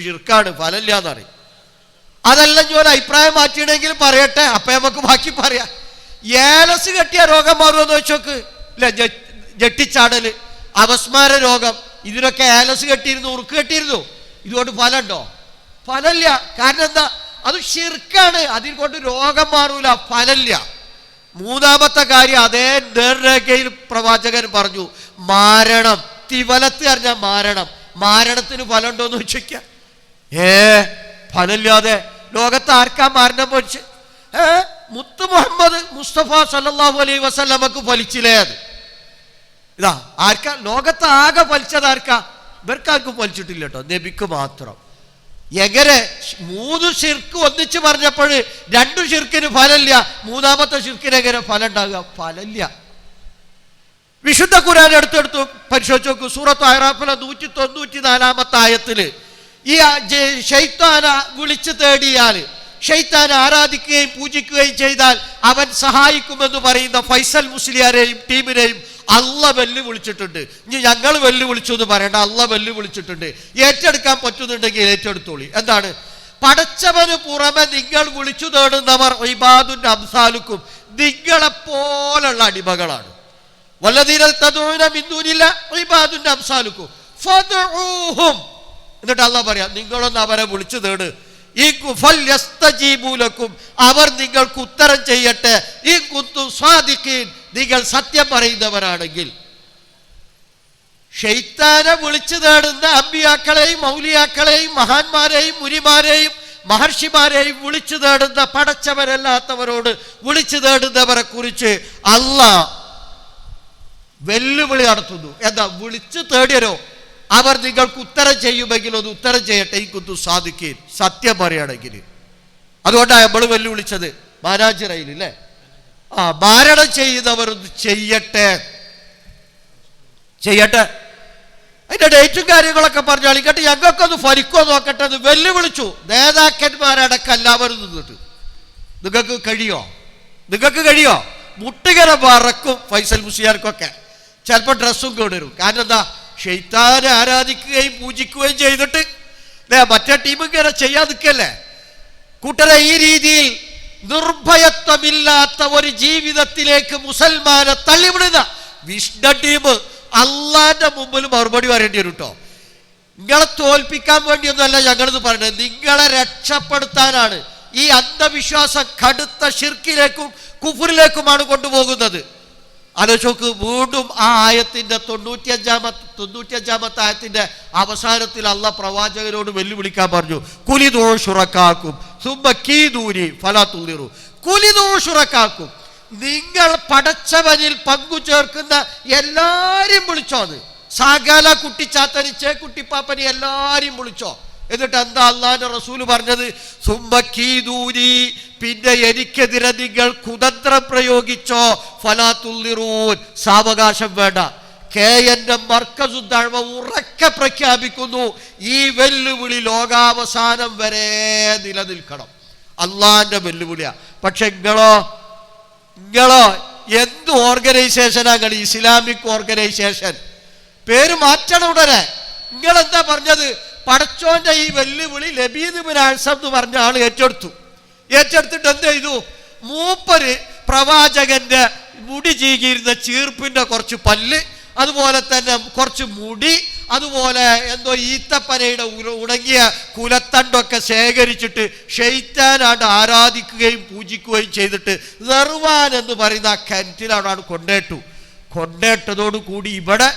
ഷിർക്കാണ്, ഫലമില്ല എന്നറിയും. അതല്ല ഞാൻ അഭിപ്രായം മാറ്റിയിടെങ്കിൽ പറയട്ടെ, അപ്പൊ നമുക്ക് ബാക്കി പറയാം. ഏലസ് കെട്ടിയ രോഗം മാറുമെന്ന് വെച്ചോക്ക്. ഇല്ല, ജട്ടിച്ചാടല്, അപസ്മാര രോഗം, ഇതിനൊക്കെ ഏലസ് കെട്ടിയിരുന്നു, ഉറുക്ക് കെട്ടിയിരുന്നു. ഇതുകൊണ്ട് ഫലമുണ്ടോ? ഫലമില്ല. കാരണം എന്താ? അത് ഷിർക്കാണ്. അതിൽ കൊണ്ട് രോഗം മാറൂല, ഫലമില്ല. മൂന്നാമത്തെ കാര്യം, അതേ നേർരേഖയിൽ പ്രവാചകൻ പറഞ്ഞു, മാരണം. തിവലത്ത് അറിഞ്ഞാൽ മാരണം. മാരണത്തിന് ഫലമുണ്ടോ എന്ന് ചോദിക്കാം. ഫലമില്ലാതെ ലോകത്ത് ആർക്കാ മരണം പൊരിച്ച്? മുത്ത് മുഹമ്മദ് മുസ്തഫ സല്ലല്ലാഹു അലൈഹി വസല്ലമക്ക് ഫലിച്ചില്ലേ? അത് ഇതാ ആർക്കാ ലോകത്ത് ആകെ ഫലിച്ചത്? ആർക്കാ? ഇവർക്കാർക്കും ഫലിച്ചിട്ടില്ല കേട്ടോ, നബിക്ക് മാത്രം. എങ്ങനെ? മൂന്ന് ഷിർക്ക് ഒന്നിച്ച് പറഞ്ഞപ്പോൾ രണ്ടു ഷിർക്കിന് ഫലമില്ല, മൂന്നാമത്തെ ഷിർക്കിന് എങ്ങനെ ഫലം ഉണ്ടാകുക? ഫലമില്ല. വിശുദ്ധ ഖുർആൻ എടുത്തെടുത്തു പരിശോധിച്ച് നോക്കൂ. സൂറത്ത് അഹ്റാഫിലെ 194 ആയത്തില് ഈ ശൈത്താന വിളിച്ചു തേടിയാൽ, ഷെയ്ത്താൻ ആരാധിക്കുകയും പൂജിക്കുകയും ചെയ്താൽ അവൻ സഹായിക്കുമെന്ന് പറയുന്ന ഫൈസൽ മുസ്ലിയാരെയും ടീമിനെയും അള്ള വെല്ലുവിളിച്ചിട്ടുണ്ട്. ഇനി ഞങ്ങൾ വെല്ലുവിളിച്ചു എന്ന് പറയണ്ട, അള്ള വെല്ലുവിളിച്ചിട്ടുണ്ട്. ഏറ്റെടുക്കാൻ പറ്റുന്നുണ്ടെങ്കിൽ ഏറ്റെടുത്തോളി. എന്താണ്? പടച്ചവന് പുറമെ നിങ്ങൾ വിളിച്ചു തേടുന്നവർ ഇബാദുൻ അംസാലുക്കും, നിങ്ങളെപ്പോലുള്ള അടിമകളാണ്. വല്ലദീന തദ്ഊന മിൻ ദൂനില്ലാഹി ഇബാദുൻ അംസാലുക്കും ഫദ്ഊഹും. എന്നിട്ട് അള്ളാഹ് പറയാം, നിങ്ങളൊന്ന് അവരെ വിളിച്ചു തേട്. അവർ നിങ്ങൾക്ക് ഉത്തരം ചെയ്യട്ടെ. ഈ കുന്തു സ്വാദിഖീൻ, നിങ്ങൾ സത്യം പറയുന്നവരാണെങ്കിൽ. ഷെയ്ത്താനെ വിളിച്ചു തേടുന്ന അമ്പിയാക്കളെയും മൗലിയാക്കളെയും മഹാന്മാരെയും മുനിമാരെയും മഹർഷിമാരെയും വിളിച്ചു തേടുന്ന പടച്ചവരല്ലാത്തവരോട് വിളിച്ചു തേടുന്നവരെ കുറിച്ച് അള്ളാഹ് വെല്ലുവിളി നടത്തുന്നു. എന്താ? വിളിച്ചു തേടിയരോ അവർ നിങ്ങൾക്ക് ഉത്തരം ചെയ്യുമെങ്കിൽ ഒന്ന് ഉത്തരം ചെയ്യട്ടെ. ഈ കുന്തു സാധിക്കീൻ, സത്യം പറയുകയാണെങ്കിൽ. അതുകൊണ്ടാണ് നമ്മൾ വെല്ലുവിളിച്ചത് മാനാജിറയിൽ അല്ലേ? മാരണം ചെയ്യുന്നവർ ചെയ്യട്ടെ. അതിന്റെ ഡേറ്റും കാര്യങ്ങളൊക്കെ പറഞ്ഞാൽ ഇങ്ങോട്ട് ഞങ്ങൾക്കൊന്ന് ഫലിക്കോ നോക്കട്ടെ എന്ന് വെല്ലുവിളിച്ചു. നേതാക്കന്മാരടക്കം എല്ലാവരും നിന്നിട്ട് നിങ്ങൾക്ക് കഴിയോ? മുട്ടുകര മറക്കും ഫൈസൽ മുസ്ലിയാർക്കൊക്കെ. ചിലപ്പോൾ ഡ്രസ്സും കേടുവരും. കാരണം എന്താ? ഷെയ്ത്താനെ ആരാധിക്കുകയും പൂജിക്കുകയും ചെയ്തിട്ട് മറ്റേ ടീം ഇങ്ങനെ ചെയ്യാൻ നിൽക്കല്ലേ കൂട്ടരെ. ഈ രീതിയിൽ നിർഭയത്വമില്ലാത്ത ഒരു ജീവിതത്തിലേക്ക് മുസൽമാനെ തള്ളിവിടുന്ന വിഷ്ണു ടീം അള്ളാന്റെ മുമ്പിൽ മറുപടി പറയേണ്ടി വരും കേട്ടോ. നിങ്ങളെ തോൽപ്പിക്കാൻ വേണ്ടിയൊന്നുമല്ല ഞങ്ങളിത് പറയുന്നത്, നിങ്ങളെ രക്ഷപ്പെടുത്താനാണ്. ഈ അന്ധവിശ്വാസം കടുത്ത ശിർക്കിലേക്കും കുഫറിലേക്കുമാണ് കൊണ്ടുപോകുന്നത്. ആലോചിച്ച് വീണ്ടും ആ ആയത്തിന്റെ 95-ാമത്തെ ആയത്തിന്റെ അവസാനത്തിൽ അള്ളാഹ് പ്രവാചകനോട് വെല്ലുവിളിക്കാൻ പറഞ്ഞു, കുലിദൂ ശുറക്കാക്കും സുബ്ബക്കീദൂനി ഫലാ തുളിറു. കുലിദൂ ശുറക്കാക്കും, നിങ്ങൾ പടച്ചവനിൽ പങ്കു ചേർക്കുന്ന എല്ലാരെയും വിളിച്ചോന്ന്. സകല കുട്ടിച്ചാത്തനി ചേക്കുട്ടിപ്പാപ്പനി എല്ലാരെയും വിളിച്ചോ. എന്നിട്ട് എന്താ അള്ളാന്റെ റസൂല് പറഞ്ഞത്? സുബ്ബക്കീദൂനി, പിന്നെ എനിക്കെതിരെ നിങ്ങൾ കുതന്ത്രം പ്രയോഗിച്ചോ. ഫലാ തുള്ളിറൂൻ, സാവകാശം വേണ്ട. KNM മർക്കസുദ്ദഅവ ഉറക്കെ പ്രഖ്യാപിക്കുന്നു, ഈ വെല്ലുവിളി ലോകാവസാനം വരെ നിലനിൽക്കണം. അള്ളാന്റെ വെല്ലുവിളിയാ. പക്ഷെ നിങ്ങളോ എന്ത് ഓർഗനൈസേഷനാ? Islamic organisation. പേര് മാറ്റണം ഉടനെ. നിങ്ങളെന്താ പറഞ്ഞത്? പടച്ചോന്റെ ഈ വെല്ലുവിളി ലബീദ് ബിൻ അഅ്സം എന്ന് പറഞ്ഞ ആൾ ഏറ്റെടുത്തിട്ട് എന്ത് ചെയ്തു? മൂപ്പര് പ്രവാചകന്റെ മുടി ചീകിയിരുന്ന ചീർപ്പിന്റെ കുറച്ച് പല്ല്, അതുപോലെ തന്നെ കുറച്ച് മുടി, അതുപോലെ എന്തോ ഈത്തപ്പനയുടെ ഉണങ്ങിയ കുലത്തണ്ടൊക്കെ ശേഖരിച്ചിട്ട് ഷെയ്ത്താനാണ്ട് ആരാധിക്കുകയും പൂജിക്കുകയും ചെയ്തിട്ട് ദർവാൻ എന്ന് പറയുന്ന ആ കിണറ്റിലാണ് കൊണ്ടേട്ടതോടു കൂടി ഇവിടെ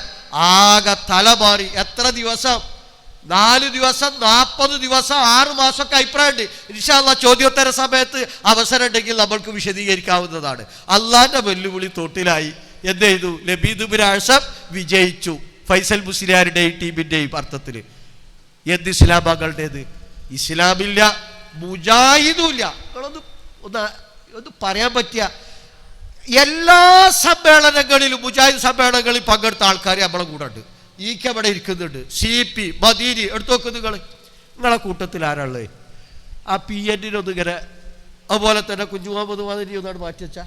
ആകെ തലമാറി. എത്ര ദിവസം? 4 ദിവസം, 40 ദിവസം, 6 മാസമൊക്കെ അഭിപ്രായമുണ്ട്. ഇൻഷാ അല്ലാഹ് ചോദ്യോത്തര സമയത്ത് അവസരം ഉണ്ടെങ്കിൽ നമ്മൾക്ക് വിശദീകരിക്കാവുന്നതാണ്. അള്ളാന്റെ വെല്ലുവിളി തോട്ടിലായി. എന്ത് ചെയ്തു? ലബീദ് ബിൻ അഅ്സം വിജയിച്ചു. ഫൈസൽ മുസ്ലിയാരുടെയും ടീമിന്റെയും അർത്ഥത്തിൽ. എന്ത് ഇസ്ലാമകളുടേത്? ഇസ്ലാമില്ല, മുജാഹിദുമില്ല. ഒന്ന് പറയാൻ പറ്റിയ എല്ലാ സമ്മേളനങ്ങളിലും, മുജാഹിദ് സമ്മേളനങ്ങളിൽ പങ്കെടുത്ത ആൾക്കാർ നമ്മളെ കൂടെ ഉണ്ട്. ഇവിടെ ഇരിക്കുന്നുണ്ട്. CP മദീനി എടുത്തു നോക്ക്. നിങ്ങളെ കൂട്ടത്തിൽ ആരാളേ? ആ PN ഇങ്ങനെ, അതുപോലെ തന്നെ കുഞ്ഞു മുഹമ്മദ് മദീനി ഒന്നാണ് മാറ്റിവെച്ച.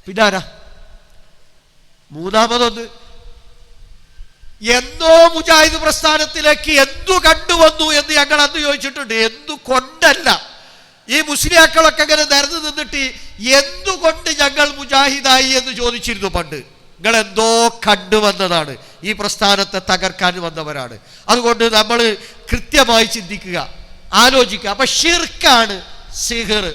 പിന്നെ ആരാ? മൂന്നാമതൊന്ന് എന്തോ മുജാഹിദ് പ്രസ്ഥാനത്തിലേക്ക് എന്തു കണ്ടുവന്നു എന്ന് ഞങ്ങൾ അന്ന് ചോദിച്ചിട്ടുണ്ട്. എന്തു കൊണ്ടല്ല, ഈ മുസ്ലിയാക്കളൊക്കെ ഇങ്ങനെ നിരന്ന് നിന്നിട്ട് എന്തുകൊണ്ട് ഞങ്ങൾ മുജാഹിദായി എന്ന് ചോദിച്ചിരുന്നു പണ്ട്. നിങ്ങൾ എന്തോ കണ്ടുവന്നതാണ്, ഈ പ്രസ്ഥാനത്തെ തകർക്കാൻ വന്നവരാണ്. അതുകൊണ്ട് നമ്മൾ കൃത്യമായി ചിന്തിക്കുക, ആലോചിക്കുക. അപ്പൊ ഷിർക്കാണ് സിഹർ,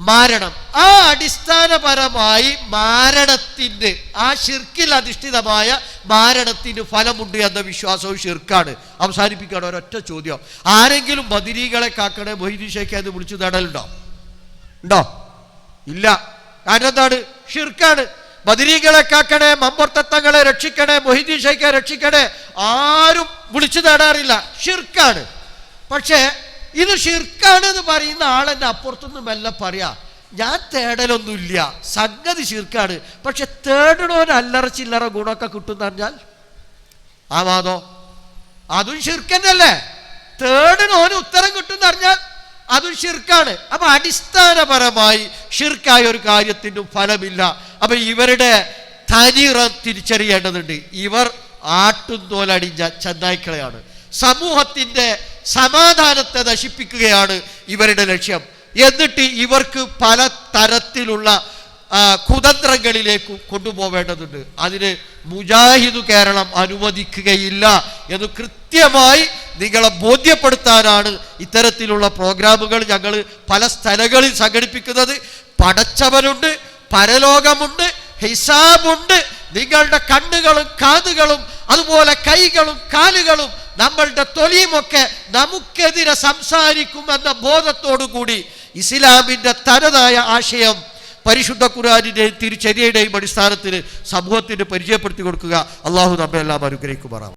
മാരണം. ആ അടിസ്ഥാനപരമായി മാരണത്തിന്, ആ ഷിർക്കിൽ അധിഷ്ഠിതമായ മാരണത്തിന് ഫലമുണ്ട് എന്ന വിശ്വാസവും ഷിർക്കാണ്. അവസാനിപ്പിക്കണം ഒരൊറ്റ ചോദ്യം. ആരെങ്കിലും ബദരീകളെ കാക്കണേ മൊഹീദ്ദീൻ ഷേഖ് എന്ന് വിളിച്ചു നേടലുണ്ടോ? ഇല്ല. കാരണം എന്താണ്? ഷിർക്കാണ്. ബദരീകളെ കാക്കണേ, മമ്പർത്തങ്ങളെ രക്ഷിക്കണേ, മൊഹീദ്ദീൻ ഷേഖെ രക്ഷിക്കണേ, ആരും വിളിച്ചു നേടാറില്ല. ഷിർക്കാണ്. പക്ഷേ ഇത് ഷിർക്കാണ് എന്ന് പറയുന്ന ആളെന്നെ അപ്പുറത്തുനിന്ന് മെല്ലെ പറയാ, ഞാൻ തേടലൊന്നുമില്ല, സംഗതി ഷിർക്കാണ്, പക്ഷെ തേടണോന് അല്ലറ ചില്ലറ ഗുണമൊക്കെ കിട്ടും പറഞ്ഞാൽ ആ വാദോ അതും ഷിർക്കന്നല്ലേ? തേടണോന് ഉത്തരം കിട്ടും പറഞ്ഞാൽ അതും ഷിർക്കാണ്. അപ്പൊ അടിസ്ഥാനപരമായി ഷിർക്കായ ഒരു കാര്യത്തിനും ഫലമില്ല. അപ്പൊ ഇവരുടെ തനിറം തിരിച്ചറിയേണ്ടതുണ്ട്. ഇവർ ആട്ടുംതോലടിഞ്ഞ ചെന്നായ്ക്കളെയാണ്. സമൂഹത്തിന്റെ സമാധാനത്തെ നശിപ്പിക്കുകയാണ് ഇവരുടെ ലക്ഷ്യം. എന്നിട്ട് ഇവർക്ക് പല തരത്തിലുള്ള കുതന്ത്രങ്ങളിലേക്ക് കൊണ്ടുപോവേണ്ടതുണ്ട്. അതിന് മുജാഹിദ് കേരളം അനുവദിക്കുകയില്ല എന്ന് കൃത്യമായി നിങ്ങളെ ബോധ്യപ്പെടുത്താനാണ് ഇത്തരത്തിലുള്ള പ്രോഗ്രാമുകൾ ഞങ്ങൾ പല സ്ഥലങ്ങളിൽ സംഘടിപ്പിക്കുന്നത്. പടച്ചവനുണ്ട്, പരലോകമുണ്ട്, ഹിസാബുണ്ട്. നിങ്ങളുടെ കണ്ണുകളും കാതുകളും അതുപോലെ കൈകളും കാലുകളും നമ്മളുടെ തൊലിയുമൊക്കെ നമുക്കെതിരെ സംസാരിക്കുമെന്ന ബോധത്തോടു കൂടി ഇസ്ലാമിന്റെ തനതായ ആശയം പരിശുദ്ധ ഖുർആനിന്റെയും തിരുചര്യയുടെയും അടിസ്ഥാനത്തിൽ സമൂഹത്തിന് പരിചയപ്പെടുത്തി കൊടുക്കുക. അള്ളാഹു നമ്മെ എല്ലാം അനുഗ്രഹിക്കുമാറാം.